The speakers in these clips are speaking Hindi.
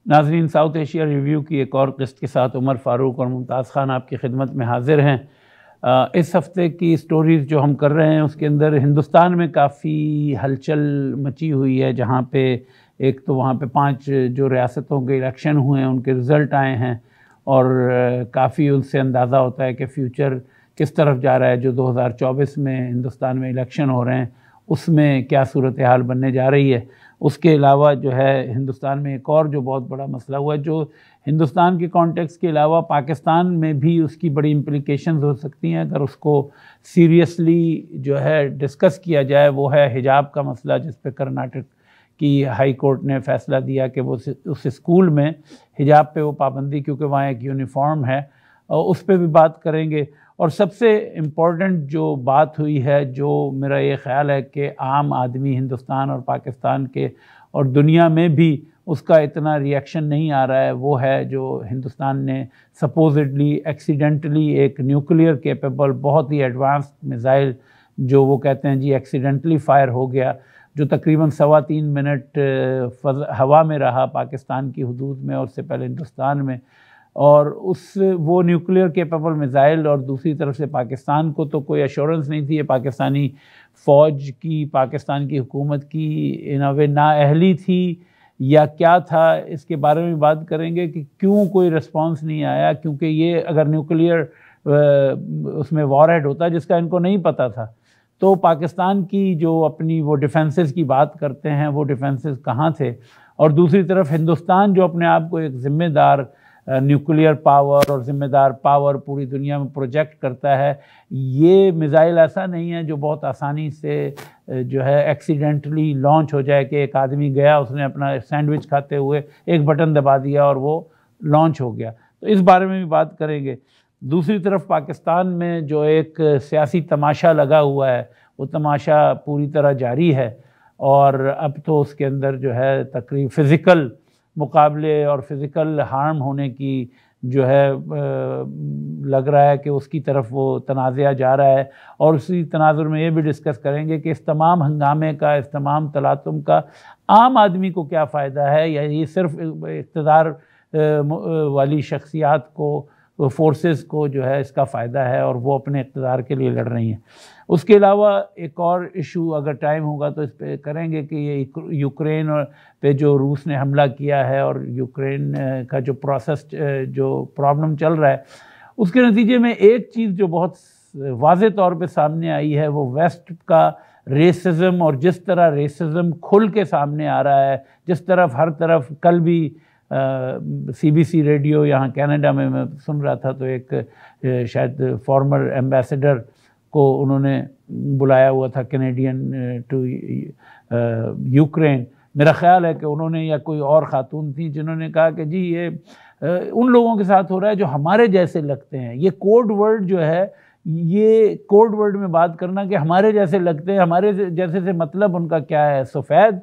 नाजरीन, साउथ एशिया रिव्यू की एक और किस्त के साथ उमर फ़ारूक और मुमताज़ ख़ान आपकी खिदमत में हाजिर हैं। इस हफ़्ते की स्टोरीज़ जो हम कर रहे हैं उसके अंदर हिंदुस्तान में काफ़ी हलचल मची हुई है, जहाँ पे एक तो वहाँ पे 5 जो रियासतों के इलेक्शन हुए हैं उनके रिज़ल्ट आए हैं और काफ़ी उससे अंदाज़ा होता है कि फ्यूचर किस तरफ जा रहा है। जो 2024 में हिंदुस्तान में इलेक्शन हो रहे हैं उसमें क्या सूरत हाल बनने जा रही है। उसके अलावा जो है हिंदुस्तान में एक और जो बहुत बड़ा मसला हुआ है, जो हिंदुस्तान के कॉन्टेक्स्ट के अलावा पाकिस्तान में भी उसकी बड़ी इम्प्लिकेशंस हो सकती हैं अगर उसको सीरियसली जो है डिस्कस किया जाए, वो है हिजाब का मसला, जिस पे कर्नाटक की हाई कोर्ट ने फ़ैसला दिया कि वो उस स्कूल में हिजाब पे वो पाबंदी, क्योंकि वहाँ एक यूनिफॉर्म है, और उस पर भी बात करेंगे। और सबसे इम्पॉर्टेंट जो बात हुई है, जो मेरा ये ख़्याल है कि आम आदमी हिंदुस्तान और पाकिस्तान के और दुनिया में भी उसका इतना रिएक्शन नहीं आ रहा है, वो है जो हिंदुस्तान ने सपोजिटली एक्सीडेंटली एक न्यूक्लियर केपेबल बहुत ही एडवांस्ड मिसाइल, जो वो कहते हैं जी एक्सीडेंटली फायर हो गया, जो तकरीबन 3.25 मिनट हवा में रहा पाकिस्तान की हदूद में और उससे पहले हिंदुस्तान में, और वो न्यूक्लियर केपेबल मिसाइल, और दूसरी तरफ से पाकिस्तान को तो कोई एश्योरेंस नहीं थी, ये पाकिस्तानी फ़ौज की, पाकिस्तान की हुकूमत की इन अ वे नाअहली थी या क्या था, इसके बारे में बात करेंगे कि क्यों कोई रिस्पांस नहीं आया। क्योंकि ये अगर न्यूक्लियर उसमें वॉरहेड होता जिसका इनको नहीं पता था, तो पाकिस्तान की जो अपनी वो डिफेंसेस की बात करते हैं, वो डिफेंसेस कहाँ थे। और दूसरी तरफ हिंदुस्तान जो अपने आप को एक ज़िम्मेदार न्यूक्लियर पावर और ज़िम्मेदार पावर पूरी दुनिया में प्रोजेक्ट करता है, ये मिसाइल ऐसा नहीं है जो बहुत आसानी से जो है एक्सीडेंटली लॉन्च हो जाए कि एक आदमी गया, उसने अपना सैंडविच खाते हुए एक बटन दबा दिया और वो लॉन्च हो गया। तो इस बारे में भी बात करेंगे। दूसरी तरफ पाकिस्तान में जो एक सियासी तमाशा लगा हुआ है, वो तमाशा पूरी तरह जारी है, और अब तो उसके अंदर जो है तकरीब फ़िज़िकल मुकाबले और फ़िज़िकल हार्म होने की जो है लग रहा है कि उसकी तरफ वो तनाज़ा जा रहा है। और उसी तनाजुर में ये भी डिस्कस करेंगे कि इस तमाम हंगामे का, इस तमाम तलातुम का आम आदमी को क्या फ़ायदा है, या ये सिर्फ इक़्तिदार वाली शख्सियात को, फोर्सेस को जो है इसका फ़ायदा है और वो अपने इक़्तिदार के लिए लड़ रही हैं। उसके अलावा एक और इशू अगर टाइम होगा तो इस पे करेंगे कि ये यूक्रेन पे जो रूस ने हमला किया है और यूक्रेन का जो प्रोसेस, जो प्रॉब्लम चल रहा है, उसके नतीजे में एक चीज़ जो बहुत वाज़े तौर पे सामने आई है, वो वेस्ट का रेसिज्म, और जिस तरह रेसिज्म खुल के सामने आ रहा है, जिस तरफ हर तरफ, कल भी CBC रेडियो यहाँ कनाडा में मैं सुन रहा था, तो एक शायद फॉर्मर एम्बेसडर को उन्होंने बुलाया हुआ था, कैनेडियन टू यूक्रेन, मेरा ख़्याल है कि उन्होंने या कोई और ख़ातून थी, जिन्होंने कहा कि जी ये उन लोगों के साथ हो रहा है जो हमारे जैसे लगते हैं। ये कोड वर्ड जो है, ये कोड वर्ड में बात करना कि हमारे जैसे लगते हैं, हमारे जैसे से मतलब उनका क्या है, सफ़ेद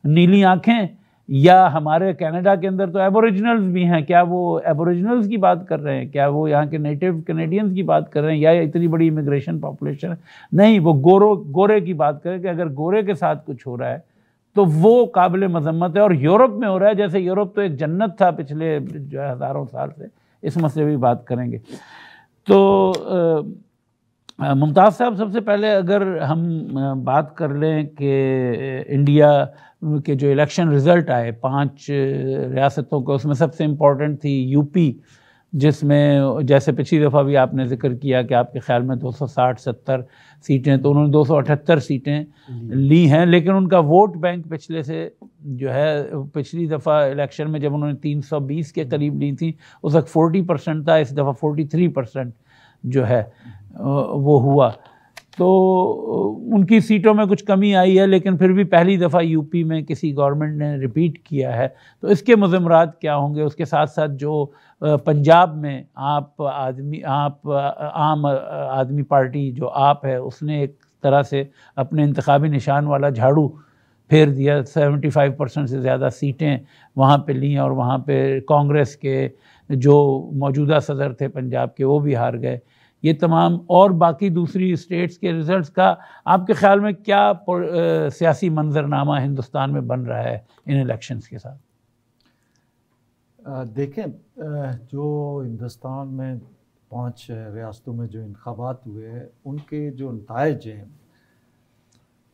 नीली आँखें, या हमारे कनाडा के अंदर तो एबोरिजिनल्स भी हैं, क्या वो एबोरिजिनल्स की बात कर रहे हैं, क्या वो यहाँ के नेटिव कैनेडियंस की बात कर रहे हैं, या इतनी बड़ी इमिग्रेशन पॉपुलेशन है? नहीं, वो गोरे की बात करें कि अगर गोरे के साथ कुछ हो रहा है तो वो काबिल मजम्मत है। और यूरोप में हो रहा है, जैसे यूरोप तो एक जन्नत था पिछले जो है हज़ारों साल से, इस मसले भी बात करेंगे। तो मुमताज़ साहब, सबसे पहले अगर हम बात कर लें कि इंडिया के जो इलेक्शन रिज़ल्ट आए 5 रियासतों के, उसमें सबसे इम्पॉर्टेंट थी यूपी, जिसमें जैसे पिछली दफ़ा भी आपने ज़िक्र किया कि आपके ख़्याल में 260-70 सीटें, तो उन्होंने 278 सीटें ली हैं, लेकिन उनका वोट बैंक पिछले से जो है, पिछली दफ़ा इलेक्शन में जब उन्होंने 320 के करीब ली थी, उस वक्त 40% था, इस दफ़ा 43% जो है वो हुआ। तो उनकी सीटों में कुछ कमी आई है, लेकिन फिर भी पहली दफ़ा यूपी में किसी गवर्नमेंट ने रिपीट किया है, तो इसके मुज़म्मरात क्या होंगे। उसके साथ साथ जो पंजाब में आम आदमी पार्टी जो आप है, उसने एक तरह से अपने इंतखाबी निशान वाला झाड़ू फेर दिया, 75% से ज़्यादा सीटें वहाँ पे ली, और वहाँ पे कांग्रेस के जो मौजूदा सदर थे पंजाब के, वो भी हार गए। ये तमाम और बाकी दूसरी स्टेट्स के रिज़ल्ट्स का आपके ख़्याल में क्या सियासी मंजरनामा हिंदुस्तान में बन रहा है इन इलेक्शंस के साथ? देखें, जो हिंदुस्तान में 5 रियासतों में जो इंतखाबात हुए हैं उनके जो नताइज हैं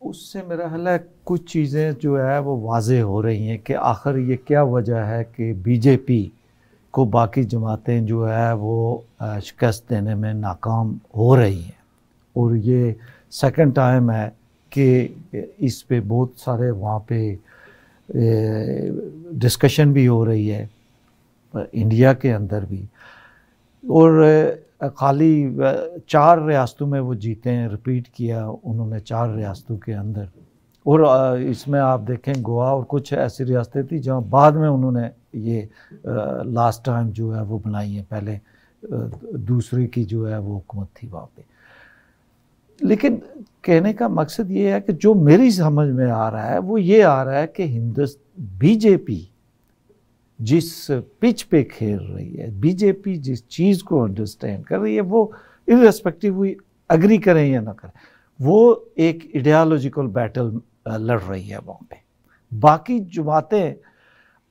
उससे मेरा ख्याल है कुछ चीज़ें जो है वो वाज़े हो रही हैं कि आखिर ये क्या वजह है कि बीजेपी को बाकी जमातें जो है वो शिकस्त देने में नाकाम हो रही हैं। और ये सेकंड टाइम है कि इस पे बहुत सारे वहाँ पे डिस्कशन भी हो रही है इंडिया के अंदर भी। और खाली 4 रियासतों में वो जीते हैं, रिपीट किया उन्होंने 4 रियासतों के अंदर। और इसमें आप देखें गोवा और कुछ ऐसी रियासतें थी जहाँ बाद में उन्होंने ये लास्ट टाइम जो है वो बनाई है, पहले दूसरे की जो है वो हुकूमत थी वहाँ पे। लेकिन कहने का मकसद ये है कि जो मेरी समझ में आ रहा है वो ये आ रहा है कि बीजेपी जिस पिच पे खेल रही है, बीजेपी जिस चीज़ को अंडरस्टैंड कर रही है, वो इर्रेस्पेक्टिव हुई अग्री करें या ना करें, वो एक आइडियोलॉजिकल बैटल लड़ रही है वहाँ पे। बाकी जमातें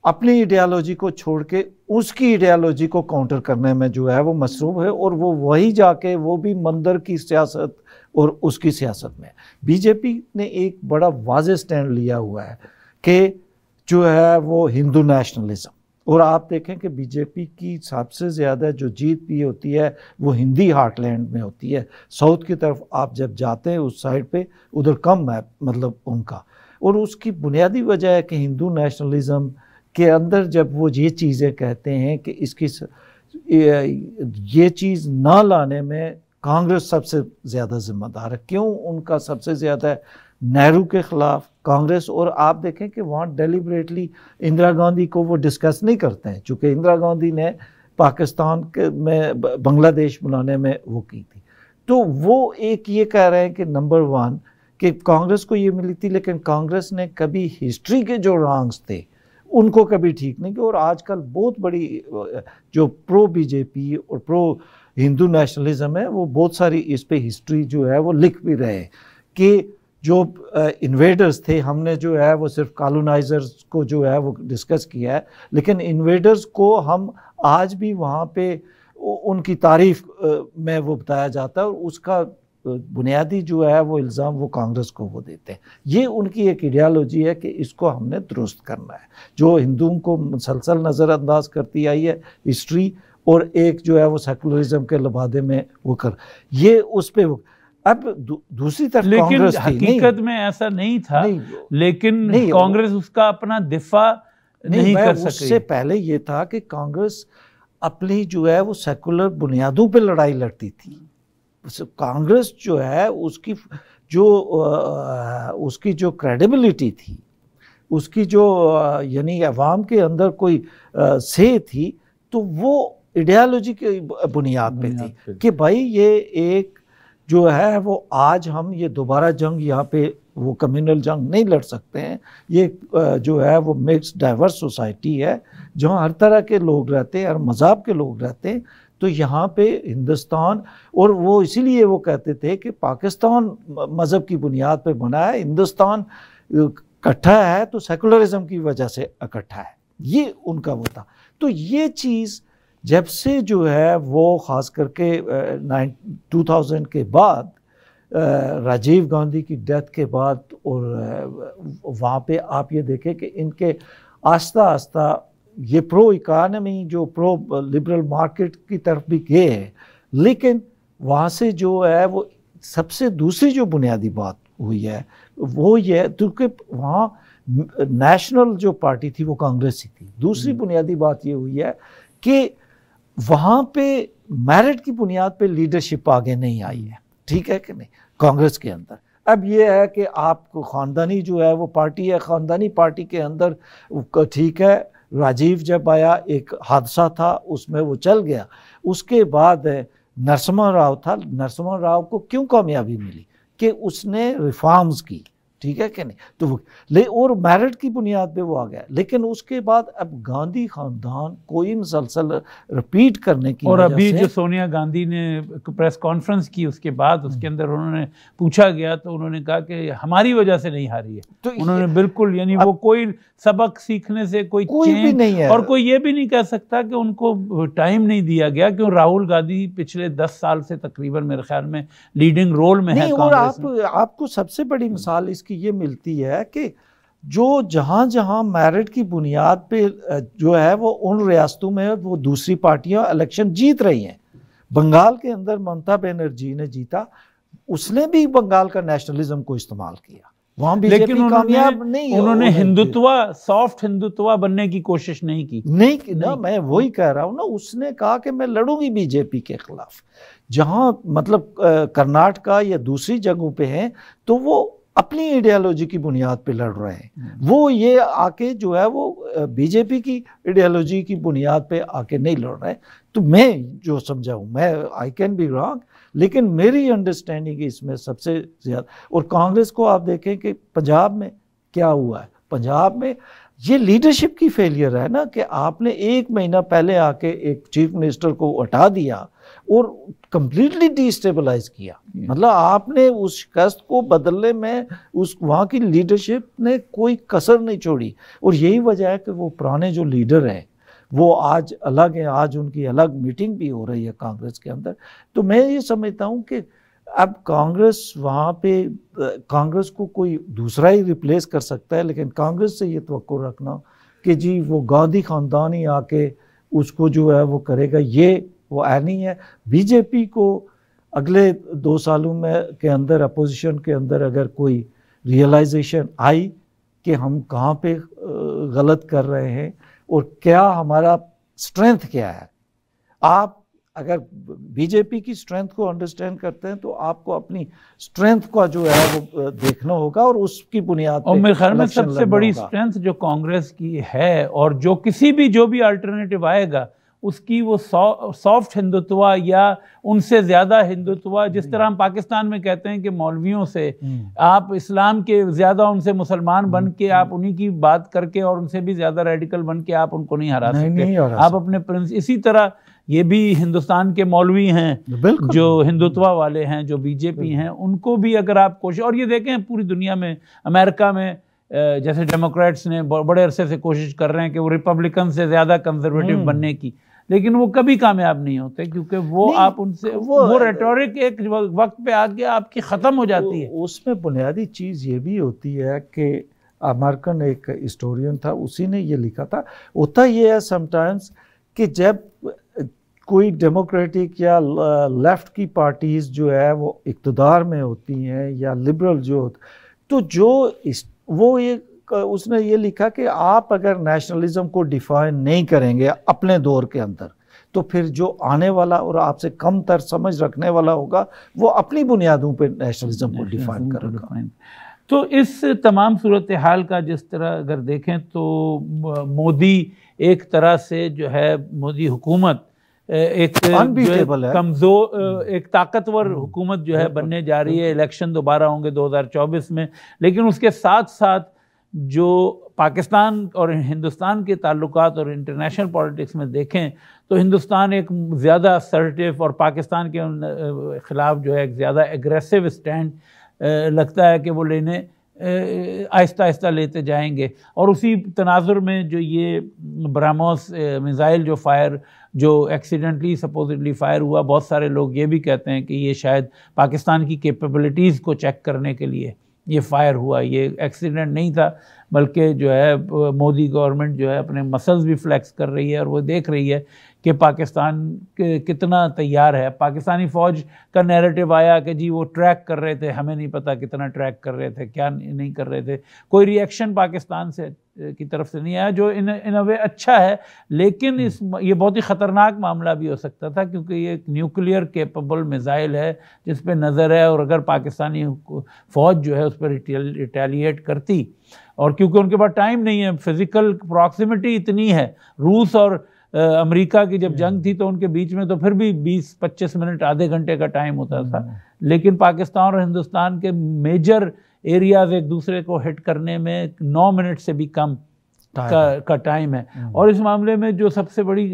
अपनी आइडियोलॉजी को छोड़ के उसकी आइडियोलॉजी को काउंटर करने में जो है वो मसरूफ़ है, और वो वही जाके वो भी मंदिर की सियासत और उसकी सियासत में। बीजेपी ने एक बड़ा वाज़ेह स्टैंड लिया हुआ है कि जो है वो हिंदू नेशनलिज्म। और आप देखें कि बीजेपी की सबसे ज़्यादा जो जीत भी होती है वो हिंदी हार्टलैंड में होती है। साउथ की तरफ आप जब जाते हैं उस साइड पे उधर कम है मतलब उनका। और उसकी बुनियादी वजह है कि हिंदू नेशनलिज्म के अंदर जब वो ये चीज़ें कहते हैं कि इसकी ये चीज़ ना लाने में कांग्रेस सबसे ज़्यादा ज़िम्मेदार है। क्यों उनका सबसे ज़्यादा नेहरू के ख़िलाफ़ कांग्रेस। और आप देखें कि वहाँ डेलिबरेटली इंदिरा गांधी को वो डिस्कस नहीं करते हैं, चूँकि इंदिरा गांधी ने पाकिस्तान के में बांग्लादेश बनाने में वो की थी। तो वो एक ये कह रहे हैं कि नंबर 1 कि कांग्रेस को ये मिली थी, लेकिन कांग्रेस ने कभी हिस्ट्री के जो रॉन्ग्स थे उनको कभी ठीक नहीं किया। और आजकल बहुत बड़ी जो प्रो बीजेपी और प्रो हिंदू नेशनलिज्म है वो बहुत सारी इस पे हिस्ट्री जो है वो लिख भी रहे हैं कि जो इन्वेडर्स थे, हमने जो है वो सिर्फ कॉलोनाइजर्स को जो है वो डिस्कस किया है, लेकिन इन्वेडर्स को हम आज भी वहाँ पे उनकी तारीफ में वो बताया जाता है। और उसका बुनियादी जो है वो इल्ज़ाम वो कांग्रेस को वो देते हैं। ये उनकी एक आइडियोलॉजी है कि इसको हमने दुरुस्त करना है, जो हिंदुओं को मुसलसल नज़रअंदाज करती आई है हिस्ट्री, और एक जो है वो सेकुलरिज्म के लबादे में वो कर ये उस पर वो। अब दूसरी तरफ लेकिन हकीकत में ऐसा नहीं था, लेकिन कांग्रेस उसका अपना दिफा नहीं कर सकी। उससे पहले ये था कि कांग्रेस अपनी जो है वो सेकुलर बुनियादों पे लड़ाई लड़ती थी। कांग्रेस जो है उसकी जो क्रेडिबिलिटी थी, उसकी जो यानी अवाम के अंदर कोई से थी, तो वो आइडियोलॉजी की बुनियाद पे थी कि भाई ये एक जो है वो आज हम ये दोबारा जंग यहाँ पे वो कम्युनल जंग नहीं लड़ सकते हैं। ये जो है वो मिक्स डाइवर्स सोसाइटी है जहाँ हर तरह के लोग रहते हैं, हर मज़हब के लोग रहते हैं। तो यहाँ पे हिंदुस्तान, और वो इसीलिए वो कहते थे कि पाकिस्तान मज़हब की बुनियाद पे बना है, हिंदुस्तान इकट्ठा है तो सेकुलरिज्म की वजह से इकट्ठा है, ये उनका वो था। तो ये चीज़ जब से जो है वो ख़ास करके 2000 के बाद, राजीव गांधी की डेथ के बाद, और वहाँ पे आप ये देखें कि इनके आस्ता आस्ता ये प्रो इकानमी जो प्रो लिबरल मार्केट की तरफ भी गए हैं, लेकिन वहाँ से जो है वो सबसे दूसरी जो बुनियादी बात हुई है वो ये, क्योंकि वहाँ नेशनल जो पार्टी थी वो कांग्रेस ही थी। दूसरी बुनियादी बात ये हुई है कि वहाँ पे मेरिट की बुनियाद पे लीडरशिप आगे नहीं आई है, ठीक है कि नहीं, कांग्रेस के अंदर। अब ये है कि आपको ख़ानदानी जो है वो पार्टी है, ख़ानदानी पार्टी के अंदर ठीक है, राजीव जब आया एक हादसा था उसमें वो चल गया। उसके बाद नरसिम्हा राव था, नरसिम्हा राव को क्यों कामयाबी मिली कि उसने रिफॉर्म्स की, ठीक है कि नहीं? तो और मेरिट की बुनियाद पे वो आ गया, लेकिन उसके बाद अब गांधी खानदान कोई मुसलसल रिपीट करने की और वजह अभी से जो सोनिया गांधी ने प्रेस कॉन्फ्रेंस की उसके बाद उसके अंदर उन्होंने पूछा गया तो उन्होंने कहा कि हमारी वजह से नहीं हारी है। तो उन्होंने बिल्कुल, यानी वो कोई सबक सीखने से कोई भी नहीं है, और कोई ये भी नहीं कह सकता कि उनको टाइम नहीं दिया गया, क्यों राहुल गांधी पिछले 10 साल से तकरीबन मेरे ख्याल में लीडिंग रोल में है कांग्रेस में। आपको सबसे बड़ी मिसाल इसकी ये मिलती है कि जो जहां जहां मेरिट की बुनियाद पे जो है वो उन रियासतों में वो दूसरी पार्टियां इलेक्शन जीत रही हैं। बंगाल के अंदर ममता बनर्जी ने जीता, उसने भी बंगाल का नेशनलिज्म को इस्तेमाल किया, वहां बीजेपी कामयाब नहीं, उन्होंने हिंदुत्व, सॉफ्ट हिंदुत्व बनने की कोशिश नहीं की ना। मैं वही कह रहा हूं ना, उसने कहा कि मैं लड़ूंगी बीजेपी के खिलाफ। जहां मतलब कर्नाटका या दूसरी जगहों पे हैं तो वो अपनी आइडियोलॉजी की बुनियाद पे लड़ रहे हैं, वो ये आके जो है वो बीजेपी की आइडियोलॉजी की बुनियाद पे आके नहीं लड़ रहे हैं। तो मैं जो समझाऊं, मैं आई कैन बी रॉन्ग, लेकिन मेरी अंडरस्टैंडिंग इसमें सबसे ज़्यादा। और कांग्रेस को आप देखें कि पंजाब में क्या हुआ है, पंजाब में ये लीडरशिप की फेलियर है ना, कि आपने 1 महीना पहले आके एक चीफ मिनिस्टर को हटा दिया और कंप्लीटली डिस्टेबलाइज किया। मतलब आपने उस शिकस्त को बदलने में उस वहाँ की लीडरशिप ने कोई कसर नहीं छोड़ी। और यही वजह है कि वो पुराने जो लीडर हैं वो आज अलग हैं, आज उनकी अलग मीटिंग भी हो रही है कांग्रेस के अंदर। तो मैं ये समझता हूँ कि अब कांग्रेस वहाँ पे, कांग्रेस को कोई दूसरा ही रिप्लेस कर सकता है, लेकिन कांग्रेस से ये तवक्को रखना कि जी वो गांधी खानदान ही आके उसको जो है वो करेगा, ये वो नहीं है। बीजेपी को अगले 2 सालों में के अंदर अपोजिशन के अंदर अगर कोई रियलाइजेशन आई कि हम कहाँ पे गलत कर रहे हैं और क्या हमारा स्ट्रेंथ क्या है, आप अगर बीजेपी की स्ट्रेंथ को अंडरस्टैंड करते हैं तो आपको अपनी स्ट्रेंथ का जो है वो देखना होगा और उसकी बुनियाद पे। और मेरे ख्याल में सबसे बड़ी स्ट्रेंथ जो कांग्रेस की है, और जो किसी भी जो भी अल्टरनेटिव आएगा उसकी वो सॉफ्ट हिंदुत्व या उनसे ज़्यादा हिंदुत्व, जिस तरह हम पाकिस्तान में कहते हैं कि मौलवियों से आप इस्लाम के ज़्यादा उनसे मुसलमान बन के आप उन्हीं की बात करके और उनसे भी ज़्यादा रेडिकल बन के आप उनको नहीं हरा सकते, आप अपने प्रिंस। इसी तरह ये भी हिंदुस्तान के मौलवी हैं जो हिंदुत्व वाले हैं, जो बीजेपी हैं, उनको भी अगर आप कोशिश, और ये देखें पूरी दुनिया में, अमेरिका में जैसे डेमोक्रेट्स ने बड़े अरसे से कोशिश कर रहे हैं कि वो रिपब्लिकन से ज़्यादा कंजर्वेटिव बनने की, लेकिन वो कभी कामयाब नहीं होते, क्योंकि वो आप उनसे वो रेटोरिक एक वक्त पे आके आपकी ख़त्म हो जाती है। उसमें बुनियादी चीज़ ये भी होती है कि अमेरिकन एक हिस्टोरियन था, उसी ने ये लिखा था, होता ये है समटाइम्स कि जब कोई डेमोक्रेटिक या लेफ्ट की पार्टीज़ जो है वो इक़्तिदार में होती हैं या लिबरल जो, तो जो वो ये उसने ये लिखा कि आप अगर नेशनलिज्म को डिफाइन नहीं करेंगे अपने दौर के अंदर, तो फिर जो आने वाला और आपसे कम तर समझ रखने वाला होगा वो अपनी बुनियादों पे नेशनलिज्म को डिफाइन करेगा। तो इस तमाम सूरत हाल का जिस तरह अगर देखें तो मोदी एक तरह से जो है, मोदी हुकूमत एक कमज़ोर, एक ताकतवर हुकूमत जो है बनने जा रही है। इलेक्शन दोबारा होंगे 2024 में, लेकिन उसके साथ साथ जो पाकिस्तान और हिंदुस्तान के ताल्लुकात और इंटरनेशनल पॉलिटिक्स में देखें तो हिंदुस्तान एक ज़्यादा असर्टिव और पाकिस्तान के ख़िलाफ़ जो है एक ज़्यादा एग्रेसिव स्टैंड लगता है कि वो लेने आहिस्ता आहिस्ता लेते जाएंगे। और उसी तनाजुर में जो ये ब्रह्मोस मिज़ाइल जो फायर जो एक्सीडेंटली सपोजिटली फायर हुआ, बहुत सारे लोग ये भी कहते हैं कि ये शायद पाकिस्तान की कैपेबिलिटीज़ को चेक करने के लिए ये फायर हुआ, ये एक्सीडेंट नहीं था, बल्कि जो है मोदी गवर्नमेंट जो है अपने मसल्स भी फ्लेक्स कर रही है और वो देख रही है कि पाकिस्तान कितना तैयार है। पाकिस्तानी फ़ौज का नैरेटिव आया कि जी वो ट्रैक कर रहे थे, हमें नहीं पता कितना ट्रैक कर रहे थे, क्या नहीं कर रहे थे। कोई रिएक्शन पाकिस्तान से की तरफ से नहीं आया, जो इन अ वे अच्छा है, लेकिन ये बहुत ही ख़तरनाक मामला भी हो सकता था, क्योंकि ये एक न्यूक्लियर केपेबल मिज़ाइल है जिस पे नज़र है, और अगर पाकिस्तानी फ़ौज जो है उस पर रिटेलिएट करती, और क्योंकि उनके पास टाइम नहीं है, फिज़िकल प्रॉक्सिमिटी इतनी है, रूस और अमेरिका की जब जंग थी तो उनके बीच में तो फिर भी 20-25 मिनट, आधे घंटे का टाइम होता था, लेकिन पाकिस्तान और हिंदुस्तान के मेजर एरियाज एक दूसरे को हिट करने में 9 मिनट से भी कम का टाइम है। और इस मामले में जो सबसे बड़ी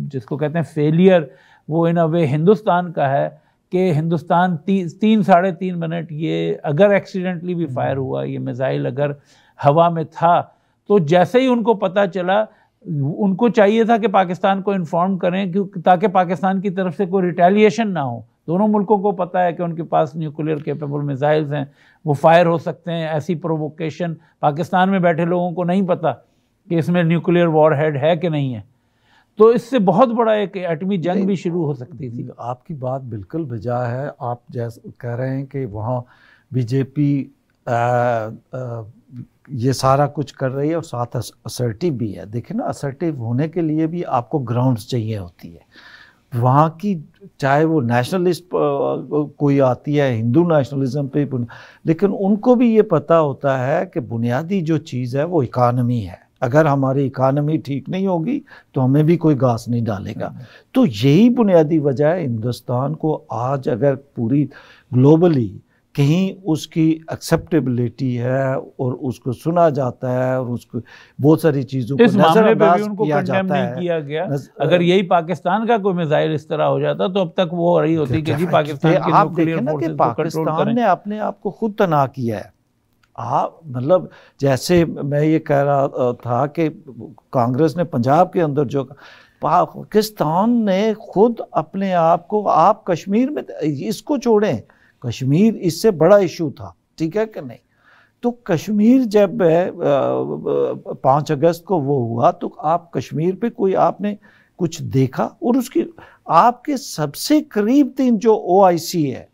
जिसको कहते हैं फेलियर, वो इन अ वे हिंदुस्तान का है कि हिंदुस्तान 3-3.5 मिनट, ये अगर एक्सीडेंटली भी फायर हुआ, ये मिसाइल अगर हवा में था, तो जैसे ही उनको पता चला, उनको चाहिए था कि पाकिस्तान को इन्फॉर्म करें ताकि पाकिस्तान की तरफ से कोई रिटेलिएशन ना हो। दोनों मुल्कों को पता है कि उनके पास न्यूक्लियर कैपेबल मिसाइल्स हैं, वो फायर हो सकते हैं। ऐसी प्रोवोकेशन पाकिस्तान में बैठे लोगों को नहीं पता कि इसमें न्यूक्लियर वॉरहेड है कि नहीं है, तो इससे बहुत बड़ा एक एटमी जंग भी शुरू हो सकती थी। आपकी बात बिल्कुल बजा है। आप जैसे कह रहे हैं कि वहाँ बीजेपी ये सारा कुछ कर रही है और साथ असर्टिव भी है। देखिए ना, असर्टिव होने के लिए भी आपको ग्राउंड्स चाहिए होती है। वहाँ की चाहे वो नेशनलिस्ट कोई आती है, हिंदू नेशनलिज्म पे, लेकिन उनको भी ये पता होता है कि बुनियादी जो चीज़ है वो इकानमी है। अगर हमारी इकानमी ठीक नहीं होगी तो हमें भी कोई घास नहीं डालेगा। तो यही बुनियादी वजह है हिंदुस्तान को आज अगर पूरी ग्लोबली कहीं उसकी एक्सेप्टेबिलिटी है और उसको सुना जाता है और उसको बहुत सारी चीज़ों को नजरअंदाज किया जाता है। किया गया। अगर यही पाकिस्तान का कोई मिसाइल इस तरह हो जाता तो अब तक वो हो रही होती कि जी पाकिस्तान की आप देखें ना कि पाकिस्तान ने अपने आप को खुद तनाव किया है। आप मतलब जैसे मैं ये कह रहा था कि कांग्रेस ने पंजाब के अंदर जो, पाकिस्तान ने खुद अपने आप को, आप कश्मीर में, इसको छोड़ें, कश्मीर इससे बड़ा इशू था, ठीक है कि नहीं। तो कश्मीर जब 5 अगस्त को वो हुआ तो आप कश्मीर पे कोई आपने कुछ देखा? और उसकी आपके सबसे करीब 3 जो OIC है,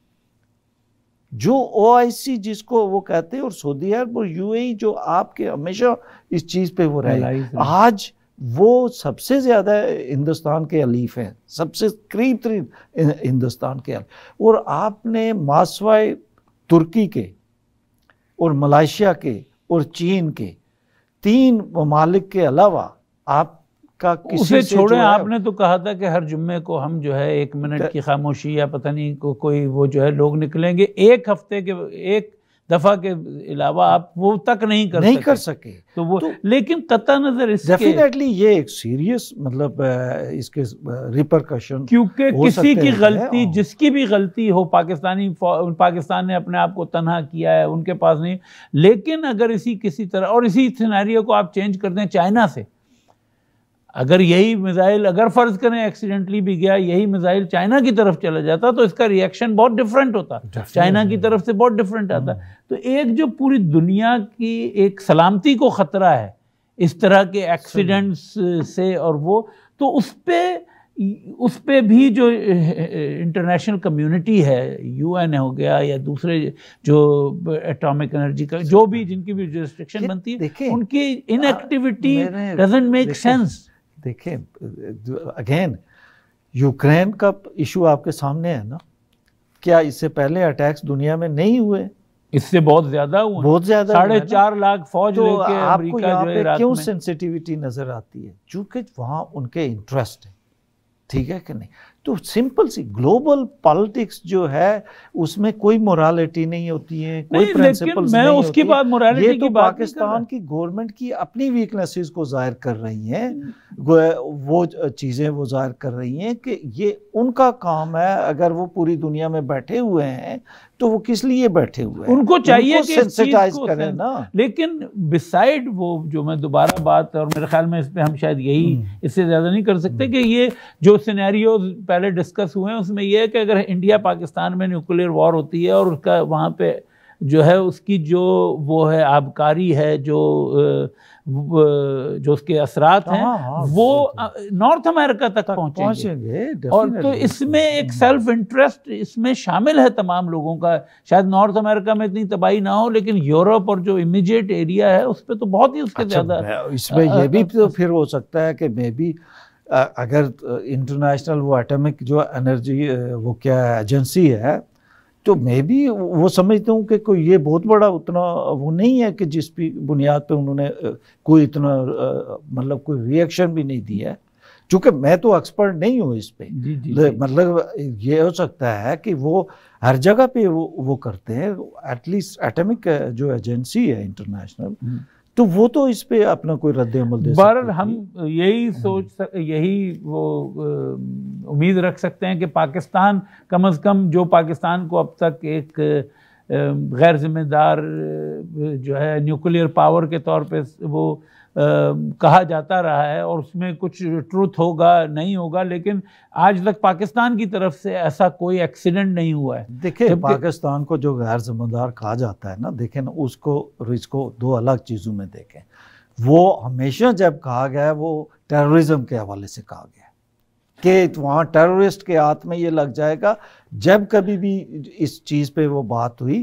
जो OIC जिसको वो कहते हैं, और सऊदी अरब और UAE जो आपके हमेशा इस चीज़ पे वो रहे, आज वो सबसे ज़्यादा हिंदुस्तान के अलीफ हैं, सबसे करीब हिंदुस्तान के अलीफ। और आपने मासवाए तुर्की के और मलेशिया के और चीन के 3 ममालिक के अलावा आपका किसी से छोड़े, आपने तो कहा था कि हर जुम्मे को हम जो है 1 मिनट की खामोशी या पता नहीं कोई वो जो है लोग निकलेंगे, एक हफ्ते के एक दफा के अलावा आप वो तक नहीं कर सके। तो वो तो, लेकिन कतई नजर इसके डेफिनेटली ये एक सीरियस मतलब इसके रिपरकशन, क्योंकि किसी की गलती, जिसकी भी गलती हो, पाकिस्तान ने अपने आप को तन्हा किया है, उनके पास नहीं। लेकिन अगर किसी तरह, और इसी सिनेरियो को आप चेंज कर दें चाइना से, अगर यही मिसाइल, अगर फर्ज करें एक्सीडेंटली भी गया, यही मिसाइल चाइना की तरफ चला जाता तो इसका रिएक्शन बहुत डिफरेंट होता, चाइना की तरफ से बहुत डिफरेंट आता। तो एक जो पूरी दुनिया की एक सलामती को खतरा है इस तरह के एक्सीडेंट्स से, और वो तो उस पे भी जो इंटरनेशनल कम्युनिटी है, UN हो गया या दूसरे जो एटॉमिक एनर्जी का जो भी, जिनकी भी रिस्ट्रिक्शन बनती है, उनकी इनएक्टिविटी डजंट मेक सेंस। देखें, अगेन यूक्रेन का इशू आपके सामने है ना, क्या इससे पहले अटैक्स दुनिया में नहीं हुए? इससे बहुत ज्यादा हुए, बहुत ज्यादा, 4.5 लाख फौज तो लेके आपको यहाँ जो पे क्यों सेंसिटिविटी नजर आती है? चूंकि वहाँ उनके इंटरेस्ट है, ठीक है कि नहीं। तो सिंपल सी ग्लोबल पॉलिटिक्स जो है उसमें कोई मोरालिटी नहीं होती है, कोई प्रिंसिपल्स नहीं होती। उसकी बात मोरालिटी की बात, पाकिस्तान की गवर्नमेंट की अपनी वीकनेसेस को जाहिर कर रही हैं, वो चीज़ें वो जाहिर कर रही हैं कि ये उनका काम है। अगर वो पूरी दुनिया में बैठे हुए हैं तो वो किस लिए बैठे हुए हैं? उनको चाहिए कि सेंसिटाइज करें ना। लेकिन बिसाइड वो जो मैं दोबारा बात, और मेरे ख्याल में इस पे हम शायद यही इससे ज़्यादा नहीं कर सकते कि ये जो सिनेरियो पहले डिस्कस हुए हैं उसमें यह है कि अगर इंडिया पाकिस्तान में न्यूक्लियर वॉर होती है और उसका वहाँ पे जो है उसकी जो वो है आबकारी है, जो उसके असरात हैं, वो नॉर्थ अमेरिका तक पहुंचेंगे। और तो इसमें एक सेल्फ इंटरेस्ट इसमें शामिल है तमाम लोगों का। शायद नॉर्थ अमेरिका में इतनी तबाही ना हो, लेकिन यूरोप और जो इमीडिएट एरिया है उस पर तो बहुत ही उसके ज़्यादा। इसमें यह भी तो फिर हो सकता है कि मे बी अगर इंटरनेशनल वो एटॉमिक जो एनर्जी वो क्या एजेंसी है, तो मैं भी वो समझता हूँ कि कोई ये बहुत बड़ा उतना वो नहीं है कि जिस भी बुनियाद पे उन्होंने कोई इतना मतलब कोई रिएक्शन भी नहीं दिया है। चूँकि मैं तो एक्सपर्ट नहीं हूँ इस पे, मतलब ये हो सकता है कि वो हर जगह पे वो करते हैं, एटलीस्ट एटॉमिक जो एजेंसी है इंटरनेशनल, तो वो तो इस पे अपना कोई रद्द-ए-अमल दे सकते हैं। हम यही वो उम्मीद रख सकते हैं कि पाकिस्तान कम से कम, जो पाकिस्तान को अब तक एक गैर जिम्मेदार जो है न्यूक्लियर पावर के तौर पे वो कहा जाता रहा है, और उसमें कुछ ट्रुथ होगा नहीं होगा, लेकिन आज तक पाकिस्तान की तरफ से ऐसा कोई एक्सीडेंट नहीं हुआ है। देखिए, पाकिस्तान को जो गैर जिम्मेदार कहा जाता है ना, देखें ना, इसको दो अलग चीज़ों में देखें। वो हमेशा जब कहा गया वो टेररिज्म के हवाले से कहा गया कि वहाँ टेररिस्ट के हाथ में ये लग जाएगा। जब कभी भी इस चीज़ पे वो बात हुई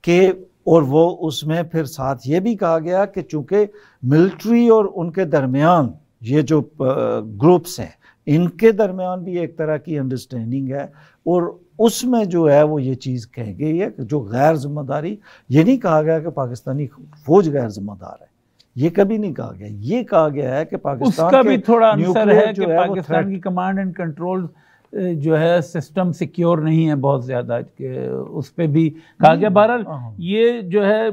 कि, और वो उसमें फिर साथ ये भी कहा गया कि चूँकि मिलिट्री और उनके दरमियान ये जो ग्रुप्स हैं, इनके दरमियान भी एक तरह की अंडरस्टैंडिंग है, और उसमें जो है वो ये चीज़ कह गई है कि जो गैर जिम्मेदारी, ये नहीं कहा गया कि पाकिस्तानी फ़ौज गैर जिम्मेदार है, ये कभी नहीं कहा गया। ये कहा गया है कि पाकिस्तान उसका भी थोड़ा आंसर है कि पाकिस्तान की कमांड एंड कंट्रोल जो है सिस्टम सिक्योर नहीं है बहुत ज़्यादा, उस पर भी कहा गया। बहरहाल ये जो है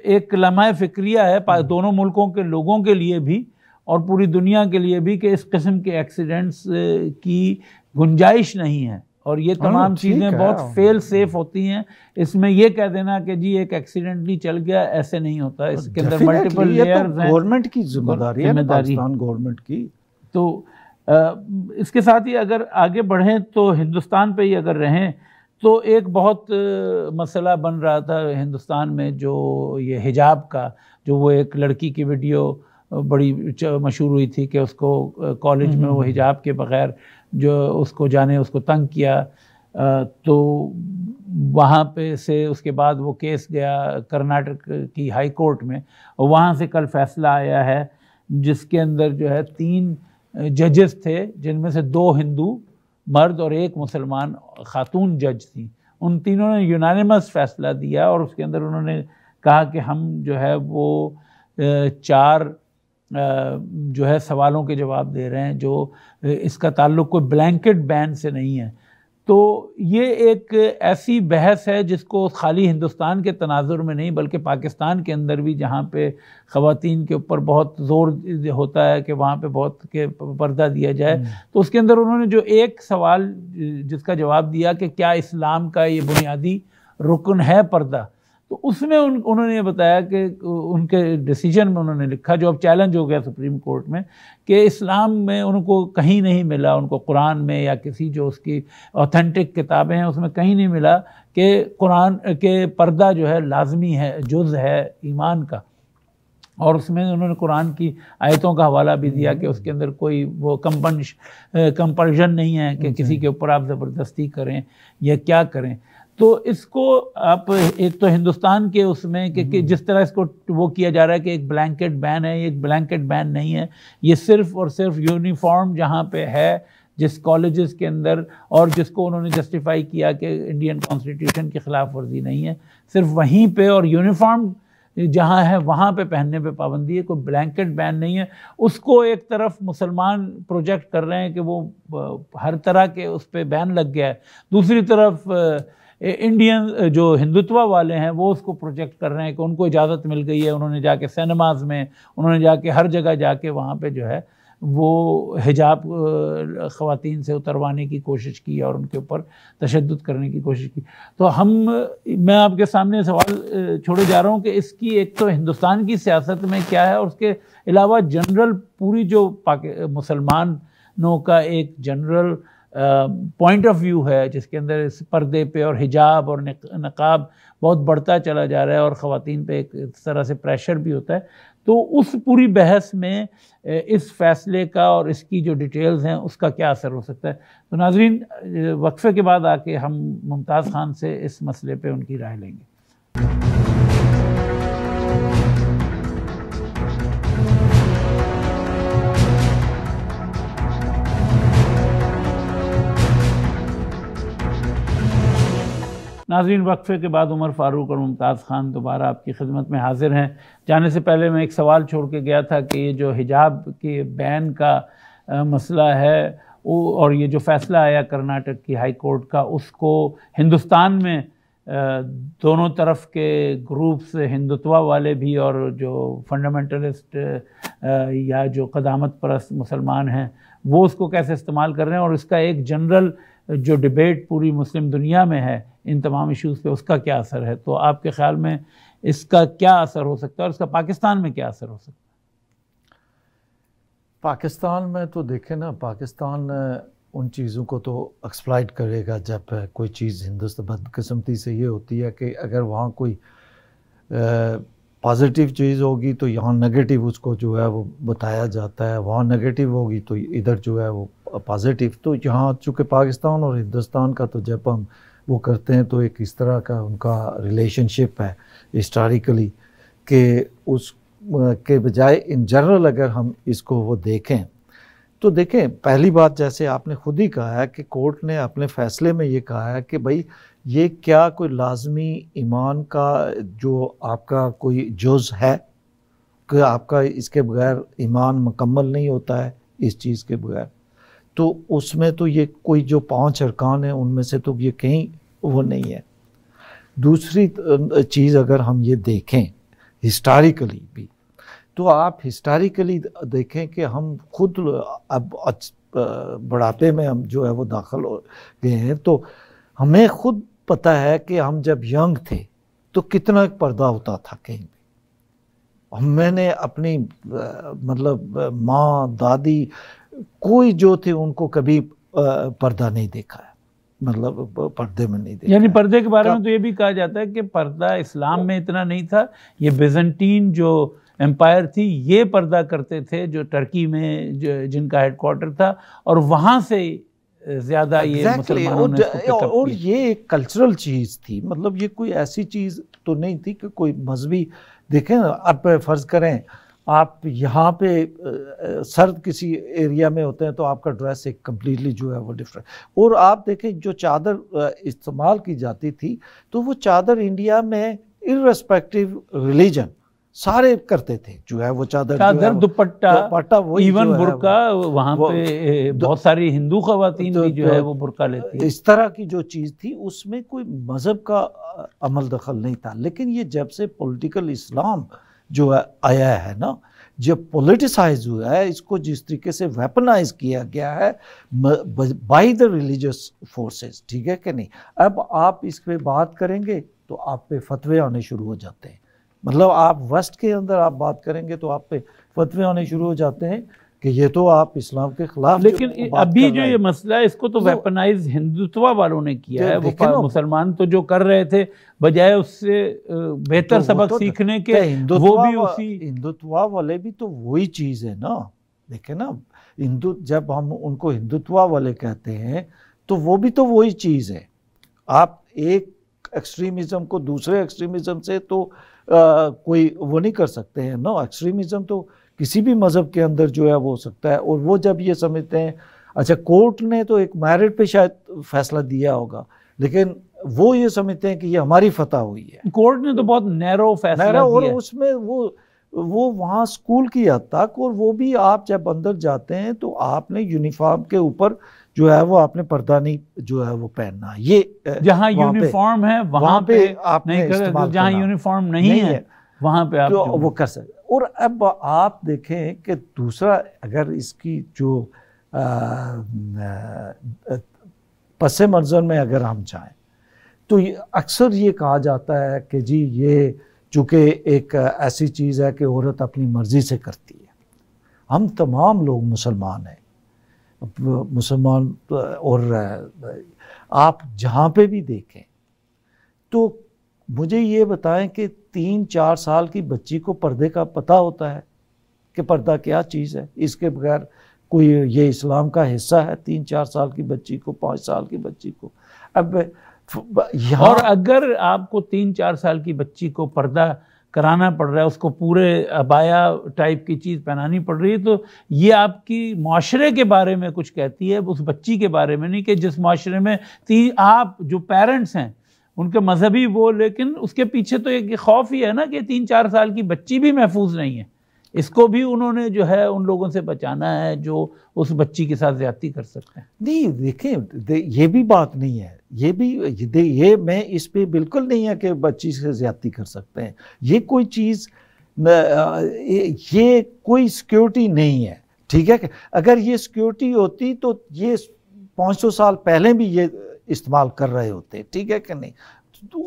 एक लम्हा फिक्रिया है दोनों मुल्कों के लोगों के लिए भी और पूरी दुनिया के लिए भी, कि इस किस्म के एक्सीडेंट्स की गुंजाइश नहीं है, और ये तमाम चीज़ें बहुत फेल सेफ होती हैं। इसमें ये कह देना कि जी एक एक्सीडेंटली चल गया, ऐसे नहीं होता, इसके अंदर मल्टीपल लेयर्स हैं, गवर्नमेंट की जिम्मेदारी है, पाकिस्तान गवर्नमेंट की। तो इसके साथ ही अगर आगे बढ़ें तो हिंदुस्तान पे ही अगर रहें तो एक बहुत मसला बन रहा था हिंदुस्तान में, जो ये हिजाब का, जो वो एक लड़की की वीडियो बड़ी मशहूर हुई थी कि उसको कॉलेज में वो हिजाब के बग़ैर जो उसको उसको तंग किया, तो वहाँ पे से उसके बाद वो केस गया कर्नाटक की हाई कोर्ट में, और वहाँ से कल फैसला आया है जिसके अंदर जो है 3 जजेस थे, जिनमें से 2 हिंदू मर्द और 1 मुसलमान खातून जज थी। उन तीनों ने यूनानिमस फैसला दिया, और उसके अंदर उन्होंने कहा कि हम जो है वो 4 जो है सवालों के जवाब दे रहे हैं, जो इसका ताल्लुक कोई ब्लैंकेट बैन से नहीं है। तो ये एक ऐसी बहस है जिसको खाली हिंदुस्तान के तनाजुर में नहीं, बल्कि पाकिस्तान के अंदर भी, जहाँ पे ख़वातीन के ऊपर बहुत ज़ोर होता है कि वहाँ पे बहुत के पर्दा दिया जाए, तो उसके अंदर उन्होंने जो एक सवाल जिसका जवाब दिया कि क्या इस्लाम का ये बुनियादी रुकन है पर्दा, तो उसमें उन्होंने ये बताया कि उनके डिसीजन में उन्होंने लिखा, जो अब चैलेंज हो गया सुप्रीम कोर्ट में, कि इस्लाम में उनको कहीं नहीं मिला, उनको कुरान में या किसी जो उसकी ऑथेंटिक किताबें हैं उसमें कहीं नहीं मिला कि कुरान के पर्दा जो है लाजमी है, जुज़ है ईमान का। और उसमें उन्होंने कुरान की आयतों का हवाला भी दिया कि उसके अंदर कोई वो कंपल्शन नहीं है कि किसी के ऊपर आप ज़बरदस्ती करें या क्या करें। तो इसको आप एक तो हिंदुस्तान के उसमें कि जिस तरह इसको वो किया जा रहा है कि एक ब्लैंकेट बैन है, एक ब्लैंकेट बैन नहीं है, ये सिर्फ़ और सिर्फ यूनिफॉर्म जहाँ पे है जिस कॉलेजेस के अंदर, और जिसको उन्होंने जस्टिफाई किया कि इंडियन कॉन्स्टिट्यूशन की खिलाफ वर्जी नहीं है, सिर्फ वहीं पे, और यूनिफॉर्म जहाँ है वहाँ पे पहनने पे पाबंदी है, कोई ब्लैंकेट बैन नहीं है। उसको एक तरफ मुसलमान प्रोजेक्ट कर रहे हैं कि वो हर तरह के उस पर बैन लग गया है, दूसरी तरफ इंडियन जो हिंदुत्व वाले हैं वो उसको प्रोजेक्ट कर रहे हैं कि उनको इजाज़त मिल गई है, उन्होंने जाके सिनेमाज में, उन्होंने जाके हर जगह जाके वहाँ पे जो है वो हिजाब ख़वातीन से उतरवाने की कोशिश की और उनके ऊपर तशद्दुद करने की कोशिश की। तो मैं आपके सामने सवाल छोड़े जा रहा हूँ कि इसकी एक तो हिंदुस्तान की सियासत में क्या है, और उसके अलावा जनरल पूरी जो मुसलमानों का एक जनरल पॉइंट ऑफ व्यू है, जिसके अंदर इस पर्दे पे और हिजाब और नकाब बहुत बढ़ता चला जा रहा है, और ख़वातीन पे एक तरह से प्रेशर भी होता है। तो उस पूरी बहस में इस फैसले का और इसकी जो डिटेल्स हैं उसका क्या असर हो सकता है। तो नाज़रीन, वक्फे के बाद आके हम मुमताज़ खान से इस मसले पे उनकी राय लेंगे। नाज़रीन, वक्फे के बाद उमर फ़ारूक और मुमताज़ ख़ान दोबारा आपकी खिदमत में हाज़िर हैं। जाने से पहले मैं एक सवाल छोड़ के गया था कि ये जो हिजाब के बैन का मसला है और ये जो फैसला आया कर्नाटक की हाई कोर्ट का, उसको हिंदुस्तान में दोनों तरफ के ग्रुप्स, हिंदुत्व वाले भी और जो फंडामेंटलिस्ट या जो क़दामत परस्त मुसलमान हैं, वो उसको कैसे इस्तेमाल कर रहे हैं, और इसका एक जनरल जो डिबेट पूरी मुस्लिम दुनिया में है इन तमाम इश्यूज़ पे, उसका क्या असर है? तो आपके ख़्याल में इसका क्या असर हो सकता है और इसका पाकिस्तान में क्या असर हो सकता है? पाकिस्तान में तो देखें ना, पाकिस्तान उन चीज़ों को तो एक्सप्लॉइट करेगा जब कोई चीज़ हिंदुस्तान बदकिस्मती से ये होती है कि अगर वहाँ कोई पॉजिटिव चीज़ होगी तो यहाँ नेगेटिव उसको जो है वो बताया जाता है, वहाँ नेगेटिव होगी तो इधर जो है वो पॉजिटिव। तो यहाँ चूँकि पाकिस्तान और हिंदुस्तान का तो जब हम वो करते हैं तो एक इस तरह का उनका रिलेशनशिप है हिस्टोरिकली कि उस के बजाय इन जनरल अगर हम इसको वो देखें तो देखें, पहली बात जैसे आपने खुद ही कहा है कि कोर्ट ने अपने फ़ैसले में ये कहा है कि भाई ये क्या कोई लाजमी ईमान का जो आपका कोई जुज़ है कि आपका इसके बगैर ईमान मुकम्मल नहीं होता है इस चीज़ के बगैर, तो उसमें तो ये कोई जो 5 अरकान हैं उनमें से तो ये कहीं वो नहीं है। दूसरी चीज़ अगर हम ये देखें हिस्टोरिकली भी, तो आप हिस्टोरिकली देखें कि हम खुद अब बुढ़ापे में हम जो है वो दाखिल हो गए हैं, तो हमें खुद पता है कि हम जब यंग थे तो कितना पर्दा होता था कहीं भी। मैंने अपनी मतलब माँ दादी कोई जो थे उनको कभी पर्दा नहीं देखा है, मतलब पर्दे में नहीं देखा। यानी पर्दे के बारे में तो ये भी कहा जाता है कि पर्दा इस्लाम में इतना नहीं था, ये बिज़ंटीन जो एम्पायर थी ये पर्दा करते थे, जो टर्की में जिनका हेडक्वार्टर था, और वहाँ से ज़्यादा ये मुसलमानों ने इसको पिकअप किया। और ये एक कल्चरल चीज़ थी, मतलब ये कोई ऐसी चीज़ तो नहीं थी कि कोई मजहबी। देखें ना, आप फ़र्ज़ करें आप यहाँ पे सर्द किसी एरिया में होते हैं तो आपका ड्रेस एक कम्प्लीटली जो है वो डिफरेंट। और आप देखें जो चादर इस्तेमाल की जाती थी तो वो चादर इंडिया में इर्रेस्पेक्टिव रिलीजन सारे करते थे, जो है वो चादर दुपट्टा इवन बुर्का, वहाँ पे बहुत सारी हिंदू ख़वातीन भी जो है वो बुर्का लेती है। इस तरह की जो चीज़ थी उसमें कोई मज़हब का अमल दखल नहीं था। लेकिन ये जब से पॉलिटिकल इस्लाम जो है आया है ना, जब पोलिटिसाइज हुआ है, इसको जिस तरीके से वेपनाइज किया गया है बाय द रिलीजियस फोर्सेस, ठीक है कि नहीं। अब आप इस पे बात करेंगे तो आप पे फतवे आने शुरू हो जाते हैं, मतलब आप वेस्ट के अंदर आप बात करेंगे तो आप पे फतवे आने शुरू हो जाते हैं कि ये तो आप इस्लाम के खिलाफ। लेकिन अभी जो ये मसला है इसको तो वेपनाइज हिंदुत्व वालों ने किया है। वो मुसलमान तो जो कर रहे थे बजाय उससे बेहतर सबक सीखने के, वो भी उसी हिंदुत्व वाले भी तो वही चीज़ है ना। देखे ना, हिंदू जब हम उनको हिंदुत्व वाले कहते हैं तो वो भी तो वही चीज़ है। आप एक एक्सट्रीमिज़म को दूसरे एक्सट्रीमिज़म से तो कोई वो नहीं कर सकते हैं ना। एक्सट्रीमिज़म तो किसी भी मज़हब के अंदर जो है वो हो सकता है। और वो जब ये समझते हैं, अच्छा कोर्ट ने तो एक मेरिट पे शायद फैसला दिया होगा, लेकिन वो ये समझते हैं कि ये हमारी फतह हुई है। कोर्ट ने तो बहुत नैरो फैसला दिया, और उसमें वो वहाँ स्कूल की हद तक, और वो भी आप जब अंदर जाते हैं तो आपने यूनिफॉर्म के ऊपर जो है वो आपने पर्दा नहीं जो है वो पहनना। ये जहाँ यूनिफॉर्म है वहाँ पे आप नहीं कर, जहाँ यूनिफॉर्म नहीं है वहाँ पे आप तो वो कर सकते। और अब आप देखें कि दूसरा, अगर इसकी जो पस मंज़र में अगर हम जाएं तो अक्सर ये कहा जाता है कि जी ये चूँकि एक ऐसी चीज़ है कि औरत अपनी मर्ज़ी से करती है। हम तमाम लोग मुसलमान हैं, मुसलमान, और आप जहाँ पे भी देखें तो मुझे ये बताएं कि 3-4 साल की बच्ची को पर्दे का पता होता है कि पर्दा क्या चीज़ है? इसके बगैर कोई ये इस्लाम का हिस्सा है 3-4 साल की बच्ची को, 5 साल की बच्ची को? अब और अगर आपको 3-4 साल की बच्ची को पर्दा कराना पड़ रहा है, उसको पूरे अबाया टाइप की चीज़ पहनानी पड़ रही है, तो ये आपकी माशरे के बारे में कुछ कहती है, उस बच्ची के बारे में नहीं। कि जिस माशरे में आप जो पेरेंट्स हैं उनके मजहबी वो, लेकिन उसके पीछे तो एक खौफ ही है ना कि 3-4 साल की बच्ची भी महफूज नहीं है। इसको भी उन्होंने जो है उन लोगों से बचाना है जो उस बच्ची के साथ ज्यादती कर सकते हैं। नहीं देखें, ये भी बात नहीं है, ये मैं इस पे बिल्कुल नहीं है कि बच्ची से ज्यादती कर सकते हैं। ये कोई चीज़, ये कोई सिक्योरिटी नहीं है, ठीक है। अगर ये सिक्योरिटी होती तो ये 500 साल पहले भी ये इस्तेमाल कर रहे होते, ठीक है कि नहीं।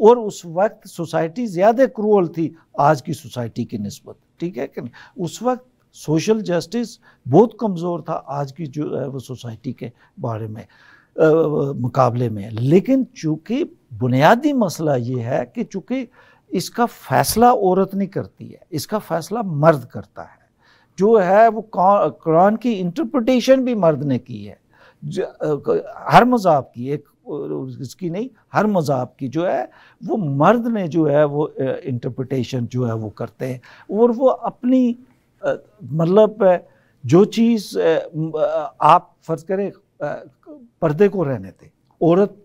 और उस वक्त सोसाइटी ज़्यादा क्रूअल थी आज की सोसाइटी की निस्बत, ठीक है कि नहीं। उस वक्त सोशल जस्टिस बहुत कमज़ोर था आज की जो है वो सोसाइटी के बारे में मुकाबले में। लेकिन चूँकि बुनियादी मसला ये है कि चूँकि इसका फ़ैसला औरत नहीं करती है, इसका फ़ैसला मर्द करता है। जो है वो कुरान की इंटरप्रिटेशन भी मर्द ने की है, हर मज़हब की, एक इसकी नहीं, हर मज़हब की जो है वो मर्द ने जो है वो इंटरप्रिटेशन जो है वो करते हैं। और वो अपनी मतलब जो चीज़ आप फ़र्ज़ करें पर्दे को रहने थे, औरत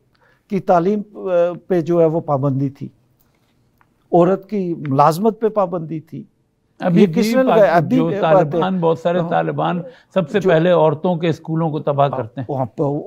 की तालीम पे जो है वो पाबंदी थी, औरत की मुलाजमत पे पाबंदी थी। अभी जो तालिबान, बहुत सारे तालिबान सबसे पहले औरतों के स्कूलों को तबाह करते हैं,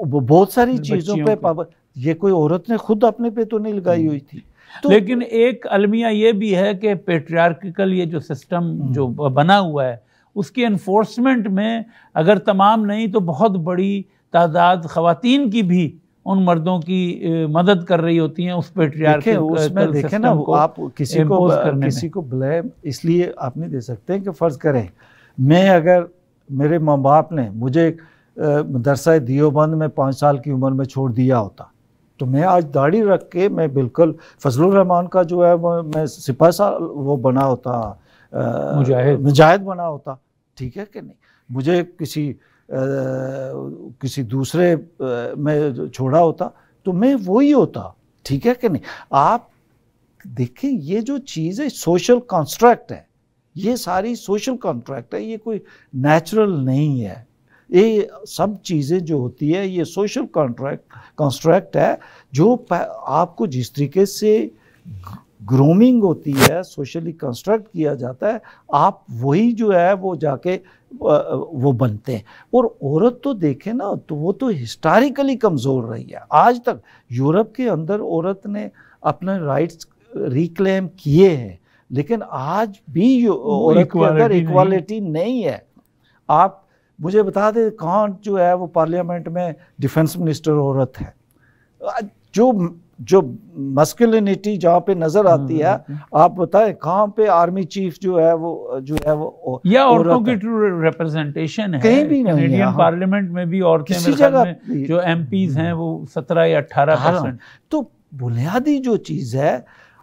बहुत सारी चीज़ों पे पाबंदी। ये कोई औरत ने खुद अपने पे तो नहीं लगाई हुई थी। तो लेकिन एक अलमिया ये भी है कि पेट्रियार्किकल ये जो सिस्टम जो बना हुआ है उसकी एनफोर्समेंट में अगर तमाम नहीं तो बहुत बड़ी तादाद ख़वातीन की भी उन मर्दों की मदद कर रही होती हैं उस पेट्रियार्किकल उसमें देखें ना, आप किसी को ब्लेम इसलिए आप नहीं दे सकते कि फ़र्ज़ करें मैं, अगर मेरे माँ बाप ने मुझे मदरसा दियोबंद में 5 साल की उम्र में छोड़ दिया होता तो मैं आज दाढ़ी रख के मैं बिल्कुल फजलुर रहमान का जो है वो मैं सिपाही साहब वो बना होता, मुजाहिद बना होता, ठीक है कि नहीं। मुझे किसी दूसरे में छोड़ा होता तो मैं वही होता, ठीक है कि नहीं। आप देखें ये जो चीज़ है सोशल कॉन्स्ट्रैक्ट है, ये सारी सोशल कॉन्ट्रैक्ट है, ये कोई नेचुरल नहीं है। ये सब चीज़ें जो होती है ये सोशल कॉन्स्ट्रैक्ट है, जो आपको जिस तरीके से ग्रूमिंग होती है, सोशली कंस्ट्रक्ट किया जाता है, आप वही जो है वो जाके वो बनते हैं। और औरत तो देखें ना तो वो तो हिस्टोरिकली कमज़ोर रही है। आज तक यूरोप के अंदर औरत ने अपने राइट्स रिक्लेम किए हैं, लेकिन आज भी औरत के अंदर इक्वालिटी नहीं है। आप मुझे बता दें कहाँ जो है वो पार्लियामेंट में डिफेंस मिनिस्टर औरत है, जो मस्कुलिनिटी जहाँ पे नजर आती है, आप बताएं कहाँ पे आर्मी चीफ जो है वो या औरतों की ट्रू रिप्रेजेंटेशन है? कहीं भी नहीं है। इंडियन पार्लियामेंट में भी औरतें किसी जगह जो एमपीज हैं वो 17 या 18%। तो बुनियादी जो चीज़ है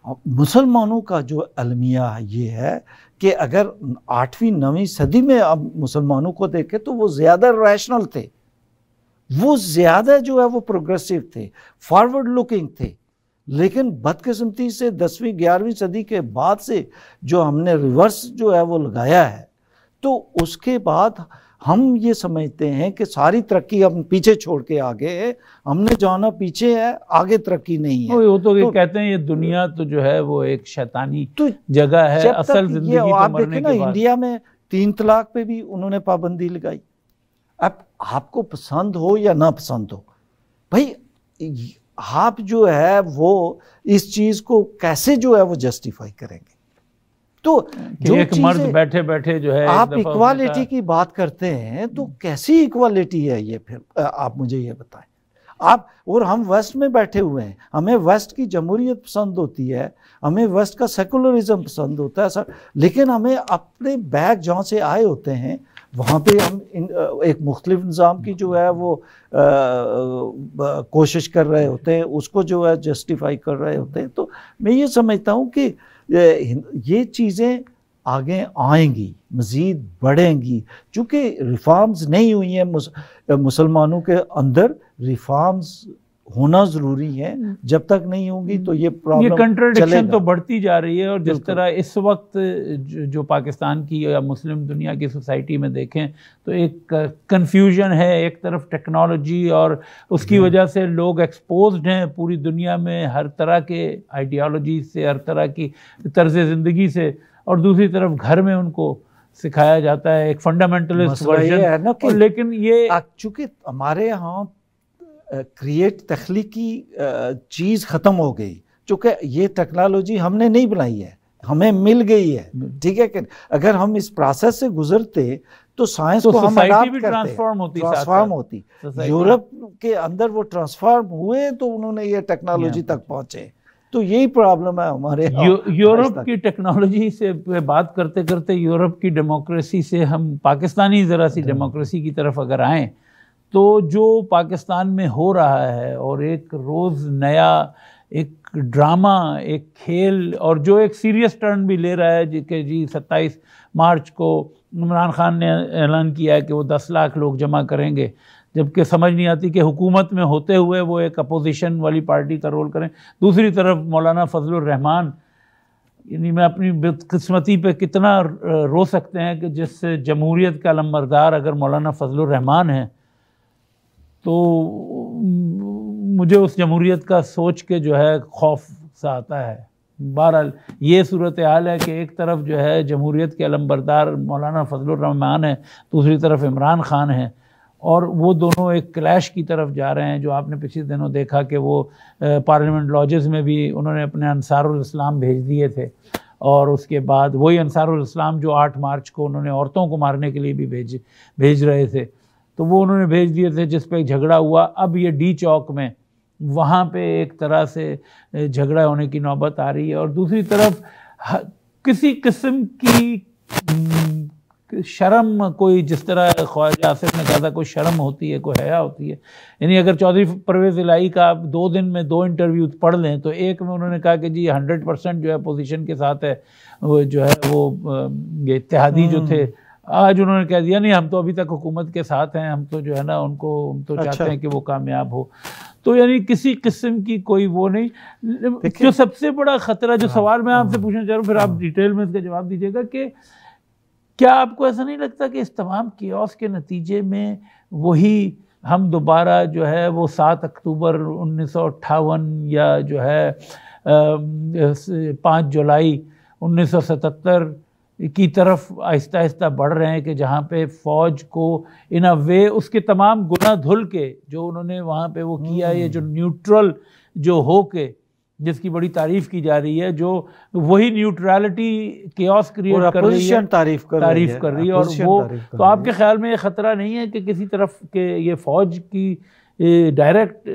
मुसलमानों का जो अलमिया ये है कि अगर 8वीं 9वीं सदी में अब मुसलमानों को देखें तो वो ज़्यादा रैशनल थे, वो ज़्यादा जो है वो प्रोग्रेसिव थे, फॉरवर्ड लुकिंग थे। लेकिन बदकिस्मती से 10वीं 11वीं सदी के बाद से जो हमने रिवर्स जो है वो लगाया है, तो उसके बाद हम ये समझते हैं कि सारी तरक्की हम पीछे छोड़ के आगे है, हमने जाना पीछे है, आगे तरक्की नहीं है। वो तो ये कहते हैं ये दुनिया तो जो है वो एक शैतानी जगह है, असल जिंदगी तो आप मरने देखें ना, के बाद। इंडिया में 3 तलाक पे भी उन्होंने पाबंदी लगाई। अब आपको पसंद हो या ना पसंद हो, भाई आप जो है वो इस चीज़ को कैसे जो है वो जस्टिफाई करेंगे। तो जो एक मर्द बैठे बैठे जो है आप इक्वालिटी की बात करते हैं तो कैसी इक्वालिटी है ये, फिर आप मुझे ये बताएं। आप और हम वेस्ट में बैठे हुए हैं, हमें वेस्ट की जमहूरियत पसंद होती है, हमें वेस्ट का सेकुलरिज्म पसंद होता है सर, लेकिन हमें अपने बैग जहाँ से आए होते हैं वहाँ पे हम एक मुख्तलिफ निज़ाम की जो है वो कोशिश कर रहे होते हैं, उसको जो है जस्टिफाई कर रहे होते हैं। तो मैं ये समझता हूँ कि ये चीज़ें आगे आएंगी, मज़ीद बढ़ेंगी, चूँकि रिफॉर्म्स नहीं हुई हैं मुसलमानों के अंदर। रिफॉर्म्स होना ज़रूरी है, जब तक नहीं होंगी तो ये प्रॉब्लम, ये कंट्राडिक्शन तो बढ़ती जा रही है। और जिस तरह इस वक्त जो पाकिस्तान की या मुस्लिम दुनिया की सोसाइटी में देखें तो एक कंफ्यूजन है, एक तरफ टेक्नोलॉजी और उसकी वजह से लोग एक्सपोज्ड हैं पूरी दुनिया में हर तरह के आइडियोलॉजी से, हर तरह की तर्ज ज़िंदगी से, और दूसरी तरफ घर में उनको सिखाया जाता है, एक फंडामेंटलिस्ट वर्जन है ना कि लेकिन ये चूंकि हमारे यहाँ क्रिएट तख्लीकी चीज़ ख़त्म हो गई, चूँकि ये टेक्नोलॉजी हमने नहीं बनाई है, हमें मिल गई है, ठीक है कि अगर हम इस प्रोसेस से गुजरते तो साइंस को हम अडॉप्ट करते, ट्रांसफॉर्म होती। यूरोप के अंदर वो ट्रांसफॉर्म हुए तो उन्होंने ये टेक्नोलॉजी तक पहुँचे। तो यही प्रॉब्लम है हमारे यूरोप की टेक्नोलॉजी से बात करते करते यूरोप की डेमोक्रेसी से हम पाकिस्तानी ज़रा सी डेमोक्रेसी की तरफ अगर आएँ तो जो पाकिस्तान में हो रहा है और एक रोज़ नया एक ड्रामा, एक खेल, और जो एक सीरियस टर्न भी ले रहा है कि जी 27 मार्च को इमरान खान ने ऐलान किया है कि वो 10 लाख लोग जमा करेंगे, जबकि समझ नहीं आती कि हुकूमत में होते हुए वो एक अपोजिशन वाली पार्टी का रोल करें। दूसरी तरफ मौलाना फजलुर रहमान, यानी मैं अपनी बदकिस्मती पे कितना रो सकते हैं कि जिस जमहूरियत का लंबरदार अगर मौलाना फजलुर रहमान है तो मुझे उस जमहूरियत का सोच के जो है खौफ सा आता है। बहरहाल ये सूरत हाल है कि एक तरफ जो है जमहूरियत के अलमबरदार मौलाना फजलुर रहमान है, दूसरी तरफ इमरान खान है, और वो दोनों एक क्लैश की तरफ जा रहे हैं। जो आपने पिछले दिनों देखा कि वो पार्लियामेंट लॉजेस में भी उन्होंने अपने अंसारुल इस्लाम भेज दिए थे, और उसके बाद वही अंसारुल इस्लाम जो 8 मार्च को उन्होंने औरतों को मारने के लिए भी भेज रहे थे, तो वो उन्होंने भेज दिए थे, जिस पे झगड़ा हुआ। अब ये डी चौक में वहाँ पे एक तरह से झगड़ा होने की नौबत आ रही है, और दूसरी तरफ किसी किस्म की शर्म, कोई जिस तरह ख्वाजा आसिफ ने कहा था कोई शर्म होती है, कोई हया होती है। यानी अगर चौधरी परवेज़ इलाही का आप 2 दिन में 2 इंटरव्यू पढ़ लें तो एक में उन्होंने कहा कि जी 100% जो है पोजीशन के साथ है, वो जो है वो ये इत्तेहादी जो थे। आज उन्होंने कह दिया नहीं, हम तो अभी तक हुकूमत के साथ हैं, हम तो जो है ना उनको हम तो चाहते हैं कि वो कामयाब हो। तो यानी किसी किस्म की कोई वो नहीं। जो सबसे बड़ा ख़तरा, जो सवाल मैं आपसे पूछना चाह रहा हूँ, फिर आप डिटेल में इसका जवाब दीजिएगा, कि क्या आपको ऐसा नहीं लगता कि इस तमाम कियोस के नतीजे में वही हम दोबारा जो है वो 7 अक्टूबर 1958 या जो है 5 जुलाई 1977 की तरफ आहिस्ता आहिस्ता बढ़ रहे हैं, कि जहाँ पे फ़ौज को इन अ वे उसके तमाम गुना धुल के जो उन्होंने वहाँ पे वो किया, ये जो न्यूट्रल जो हो के जिसकी बड़ी तारीफ़ की जा रही है, जो वही न्यूट्रलिटी केओस क्रिएट कर रही है, तारीफ़ कर रही है। और वो तो आपके ख्याल में ये ख़तरा नहीं है कि किसी तरफ के ये फ़ौज की डायरेक्ट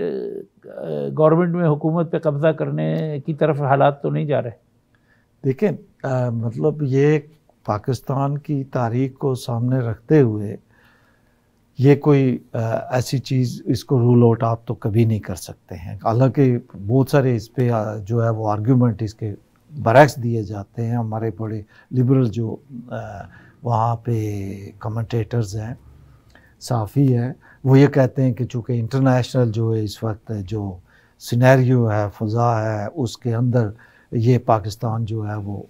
गवर्नमेंट में हुकूमत पे कब्ज़ा करने की तरफ हालात तो नहीं जा रहे? देखें, मतलब ये पाकिस्तान की तारीख को सामने रखते हुए ये कोई ऐसी चीज़, इसको रूल आउट आप तो कभी नहीं कर सकते हैं। हालांकि बहुत सारे इस पे जो है वो आर्ग्यूमेंट इसके बरक्स दिए जाते हैं। हमारे बड़े लिबरल जो वहाँ पे कमेंटेटर्स हैं, साफ़ी हैं, वो ये कहते हैं कि चूँकि इंटरनेशनल जो है इस वक्त जो सिनेरियो है, फ़ज़ा है, उसके अंदर ये पाकिस्तान जो है वो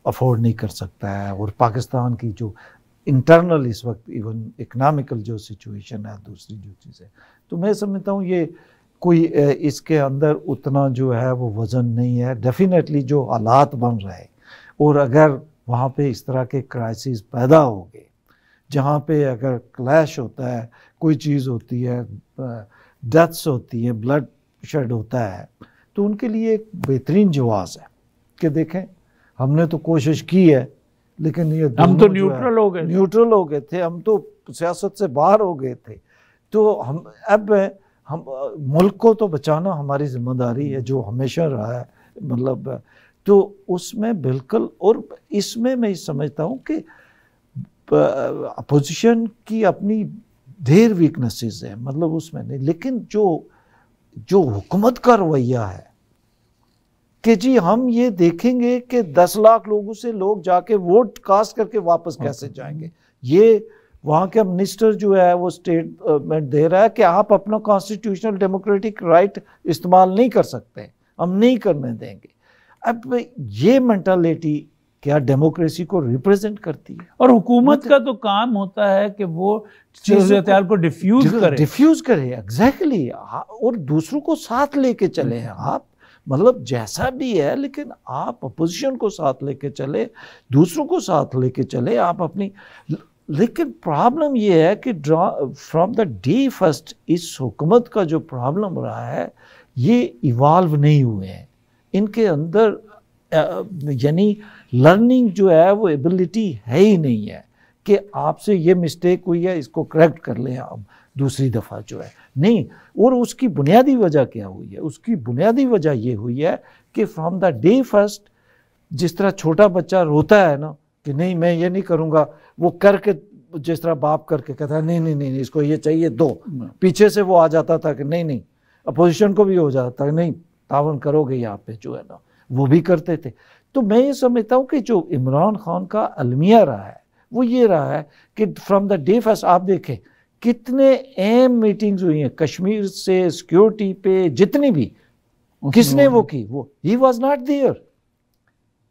अफोर्ड नहीं कर सकता है, और पाकिस्तान की जो इंटरनल इस वक्त इवन इकनॉमिकल जो सिचुएशन है, दूसरी जो चीज़ें, तो मैं समझता हूँ ये कोई इसके अंदर उतना जो है वो वज़न नहीं है। डेफिनेटली जो हालात बन रहे हैं, और अगर वहाँ पे इस तरह के क्राइसिस पैदा हो गए, जहाँ पे अगर क्लैश होता है, कोई चीज़ होती है, डेथ्स होती है, ब्लड शेड होता है, तो उनके लिए एक बेहतरीन जवाब है कि देखें हमने तो कोशिश की है, लेकिन ये हम तो न्यूट्रल हो गए थे, हम तो सियासत से बाहर हो गए थे, तो हम मुल्क को तो बचाना हमारी जिम्मेदारी है, जो हमेशा रहा है। मतलब तो उसमें बिल्कुल, और इसमें मैं समझता हूँ कि अपोजिशन की अपनी ढेर वीकनेसेस है, मतलब उसमें नहीं, लेकिन जो हुकूमत का रवैया है कि जी हम ये देखेंगे कि 10 लाख लोगों से लोग जाके वोट कास्ट करके वापस कैसे जाएंगे। ये वहाँ के मिनिस्टर जो है वो स्टेटमेंट दे रहा है कि आप अपना कॉन्स्टिट्यूशनल डेमोक्रेटिक राइट इस्तेमाल नहीं कर सकते, हम नहीं करने देंगे। अब ये मेंटालिटी क्या डेमोक्रेसी को रिप्रेजेंट करती है? और हुकूमत का तो काम होता है कि वो चीज़ों को डिफ्यूज करे एग्जैक्टली, और दूसरों को साथ लेके चले हैं आप। मतलब जैसा भी है, लेकिन आप अपोजिशन को साथ लेके चले, दूसरों को साथ लेके चले, आप अपनी। लेकिन प्रॉब्लम ये है कि फ्रॉम द डे फर्स्ट इस हुकूमत का जो प्रॉब्लम रहा है, ये इवॉल्व नहीं हुए हैं इनके अंदर, यानी लर्निंग जो है वो एबिलिटी है ही नहीं है कि आपसे ये मिस्टेक हुई है, इसको करेक्ट कर लें आप दूसरी दफ़ा जो है, नहीं। और उसकी बुनियादी वजह क्या हुई है? उसकी बुनियादी वजह ये हुई है कि फ्रॉम द डे फर्स्ट, जिस तरह छोटा बच्चा रोता है ना कि नहीं मैं ये नहीं करूँगा, वो करके जिस तरह बाप करके कहता है नहीं नहीं नहीं इसको ये चाहिए दो, पीछे से वो आ जाता था कि नहीं नहीं, अपोजिशन को भी हो जाता है नहीं तावन करोगे यहाँ पे जो है ना, वो भी करते थे। तो मैं ये समझता हूँ कि जो इमरान खान का अलमिया रहा है वो ये रहा है कि फ्रॉम द डे फर्स्ट आप देखें कितने अहम मीटिंग्स हुई हैं कश्मीर से सिक्योरिटी पे, जितनी भी, किसने वो की? वो ही वॉज नॉट देयर।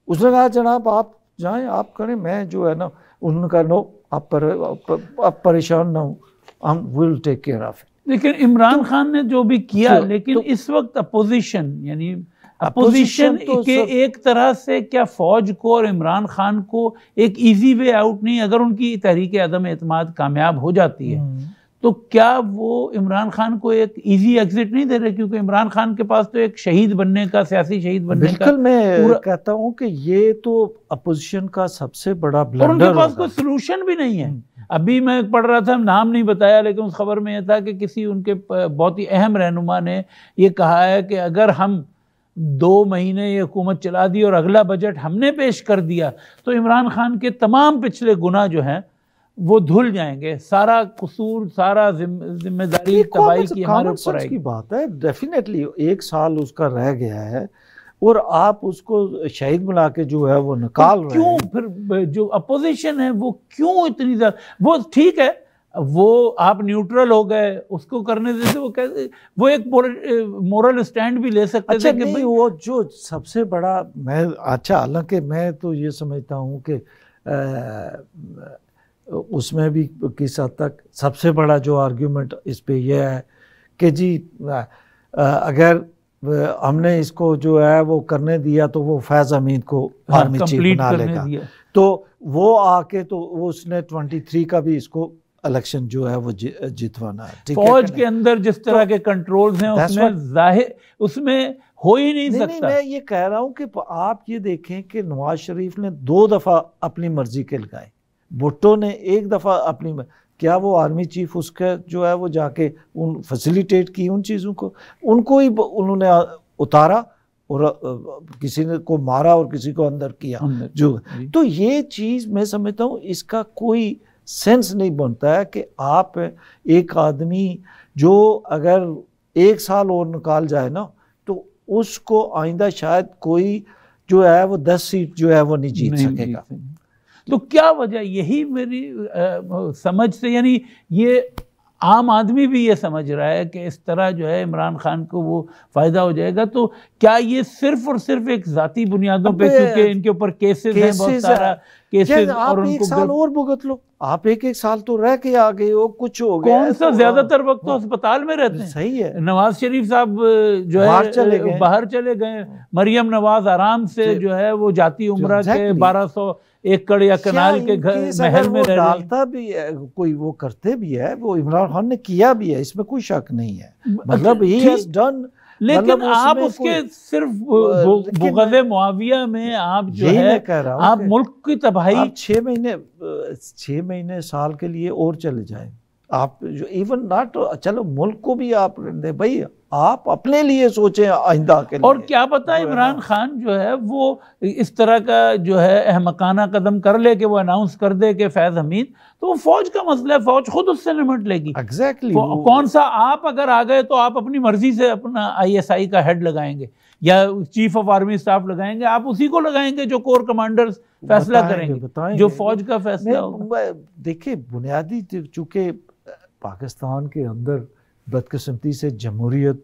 उसने कहा जनाब आप जाएं, आप करें, मैं जो है ना, उन्होंने कहा नो आप परेशान ना हो, हम will take care of it. लेकिन इमरान खान ने जो भी किया, लेकिन इस वक्त अपोजिशन यानी अपोजिशन के एक तरह से क्या फौज को और इमरान खान को एक इजी वे आउट नहीं, अगर उनकी तहरीक अदम एतमाद कामयाब हो जाती है तो क्या वो इमरान खान को एक इजी एग्जिट नहीं दे रहे? क्योंकि इमरान खान के पास तो एक शहीद बनने का, सियासी शहीद बनने का, बिल्कुल मैं कहता हूं कि ये तो अपोजिशन का सबसे बड़ा ब्लंडर, और उनके पास कोई सोल्यूशन भी नहीं है। अभी मैं पढ़ रहा था, नाम नहीं बताया, लेकिन उस खबर में यह था कि किसी उनके बहुत ही अहम रहनुमा ने ये कहा है कि अगर हम 2 महीने ये हुकूमत चला दी और अगला बजट हमने पेश कर दिया तो इमरान खान के तमाम पिछले गुनाह जो हैं वो धुल जाएंगे, सारा कसूर, सारा जिम्मेदारी तबाही की हमारे ऊपर आएगी। की बात है, डेफिनेटली 1 साल उसका रह गया है और आप उसको शहीद बना के जो है वो निकाल रहे हैं। क्यों फिर जो अपोजिशन है वो क्यों इतनी ज्यादा? वो ठीक है, वो आप न्यूट्रल हो गए, उसको करने देते, वो कहते वो एक मोरल स्टैंड भी ले सकते थे कि भाई वो जो सबसे बड़ा मैं, अच्छा हालांकि मैं तो ये समझता हूँ कि उसमें भी किस हद तक सबसे बड़ा जो आर्ग्यूमेंट इस पे ये है कि जी अगर हमने इसको जो है वो करने दिया तो वो फैज़ हमीद को आर्मी चीफ बना लेगा, तो वो आके तो वो उसने 23 का भी इसको इलेक्शन जो है वो जितवाना है। फौज के अंदर जिस तरह के कंट्रोल्स हैं उसमें जाहिर उसमें हो ही नहीं सकता। मैं ये कह रहा हूँ कि आप ये देखें कि नवाज शरीफ ने 2 दफ़ा अपनी मर्जी के लगाए, भुट्टो ने 1 दफ़ा अपनी, क्या वो आर्मी चीफ उसका जो है वो जाके उन फैसिलिटेट की उन चीज़ों को, उनको ही उन्होंने उतारा और किसी ने को मारा और किसी को अंदर किया जो। तो ये चीज़ मैं समझता हूँ इसका कोई सेंस नहीं बनता है कि आप एक आदमी जो अगर 1 साल और निकाल जाए ना तो उसको आइंदा शायद कोई जो है वो 10 सीट जो है वो नहीं जीत सकेगा। तो क्या वजह? यही मेरी समझ से, यानी ये आम आदमी भी ये समझ रहा है कि इस तरह जो है इमरान खान को वो फ़ायदा हो जाएगा, तो क्या ये सिर्फ और सिर्फ एक ज़ाती बुनियादों पे, क्योंकि इनके ऊपर केसेस हैं बहुत सारा केसेस, और आप 1 साल और भुगत लो, आप एक साल तो रह के आ गए हो, कुछ हो गया, कौन सा ज्यादातर वक्त तो अस्पताल में रहते हैं। सही है, नवाज शरीफ साहब जो है बाहर चले गए, मरियम नवाज आराम से जो है वो जाती उम्रा के 1200 एकड़ या कनाल के घर महल में रह डालता भी है, कोई वो करते भी है, वो इमरान खान ने किया भी है, इसमें कोई शक नहीं है, मतलब ही हैज डन। लेकिन आप उसके सिर्फ बुग़्ज़ मुआविया में आप जो है आप मुल्क की तबाही 6 महीने साल के लिए और चले जाएं आप, जो इवन नॉट, चलो मुल्क को भी आप दे भाई, आप अपने लिए सोचें आइंदा के लिए। और क्या पता इमरान खान जो है वो इस तरह का जो है अहमकाना कदम कर ले कि वो अनाउंस कर दे कि फैज़ हमीद, तो वो फौज का मसला है, फौज खुद उससे निपट लेगी। एग्जैक्टली कौन सा आप अगर आ गए तो आप अपनी मर्जी से अपना ISI का हेड लगाएंगे या चीफ ऑफ आर्मी स्टाफ लगाएंगे, आप उसी को लगाएंगे जो कोर कमांडर्स फैसला करेंगे, जो फौज का फैसला होगा। देखिए बुनियादी, चूंकि पाकिस्तान के अंदर बदकिस्मती से जमहूरियत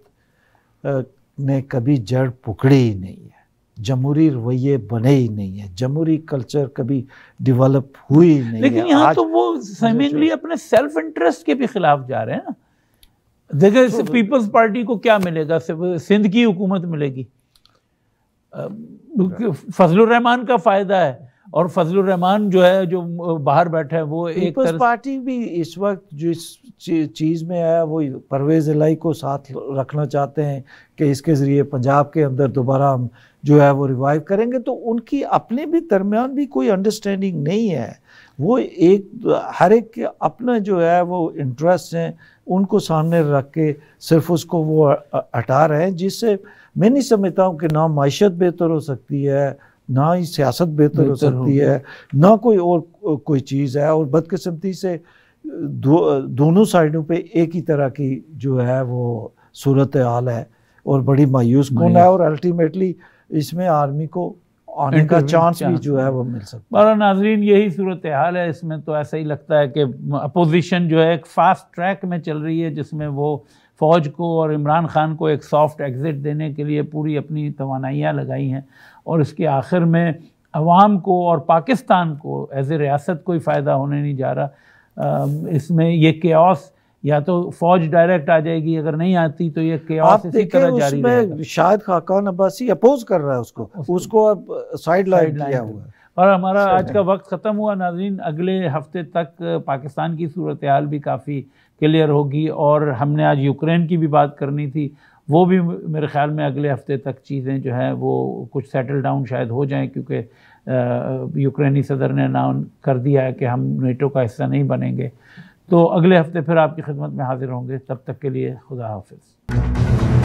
ने कभी जड़ पकड़ी ही नहीं है, जमहूरी रवैये बने ही नहीं है, जमहूरी कल्चर कभी डेवलप हुई नहीं। लेकिन यहाँ तो वो सेमिंगली अपने सेल्फ इंटरेस्ट के भी खिलाफ जा रहे हैं ना। देखिए पीपल्स पार्टी को क्या मिलेगा? सिंध की हुकूमत मिलेगी, फजलुर रहमान का फ़ायदा है, और फजलुर रहमान जो है, जो बाहर बैठा है, वो एक पीपल्स पार्टी भी इस वक्त जिस चीज़ में है वो परवेज़ इलाही को साथ रखना चाहते हैं कि इसके ज़रिए पंजाब के अंदर दोबारा हम जो है वो रिवाइव करेंगे। तो उनकी अपने भी दरमियान भी कोई अंडरस्टैंडिंग नहीं है। वो हर एक के अपना जो है वो इंटरेस्ट हैं, उनको सामने रख के सिर्फ उसको वो हटा रहे हैं, जिससे मैं नहीं समझता हूँ कि ना माइशत बेहतर हो सकती है, ना ही सियासत बेहतर हो सकती है, ना कोई और कोई चीज़ है। और बदकिस्मती से दोनों साइडों पे एक ही तरह की जो है वो सूरत हाल है और बड़ी मायूस कौन है। और अल्टीमेटली इसमें आर्मी को आने का चांस भी जो है वो मिल सकता है। और नाजरीन, यही सूरत हाल है। इसमें तो ऐसा ही लगता है कि अपोजिशन जो है एक फास्ट ट्रैक में चल रही है, जिसमें वो फ़ौज को और इमरान खान को एक सॉफ्ट एग्ज़िट देने के लिए पूरी अपनी तवानाइयाँ लगाई हैं, और इसके आखिर में अवाम को और पाकिस्तान को एज़ ए रियासत कोई फ़ायदा होने नहीं जा रहा। इसमें ये केओस, या तो फ़ौज डायरेक्ट आ जाएगी, अगर नहीं आती तो ये केओस इसी तरह जारी रहेगा। शायद खाकान अब्बासी अपोज कर रहा है उसको अब साइड लाइन किया हुआ है। और हमारा आज का वक्त ख़त्म हुआ नाज़रीन। अगले हफ्ते तक पाकिस्तान की सूरत हाल भी काफ़ी क्लियर होगी, और हमने आज यूक्रेन की भी बात करनी थी, वो भी मेरे ख्याल में अगले हफ्ते तक चीज़ें जो हैं वो कुछ सेटल डाउन शायद हो जाएं, क्योंकि यूक्रेनी सदर ने अनाउंस कर दिया है कि हम नेटो का हिस्सा नहीं बनेंगे। तो अगले हफ्ते फिर आपकी खिदमत में हाजिर होंगे। तब तक के लिए खुदा हाफिज़।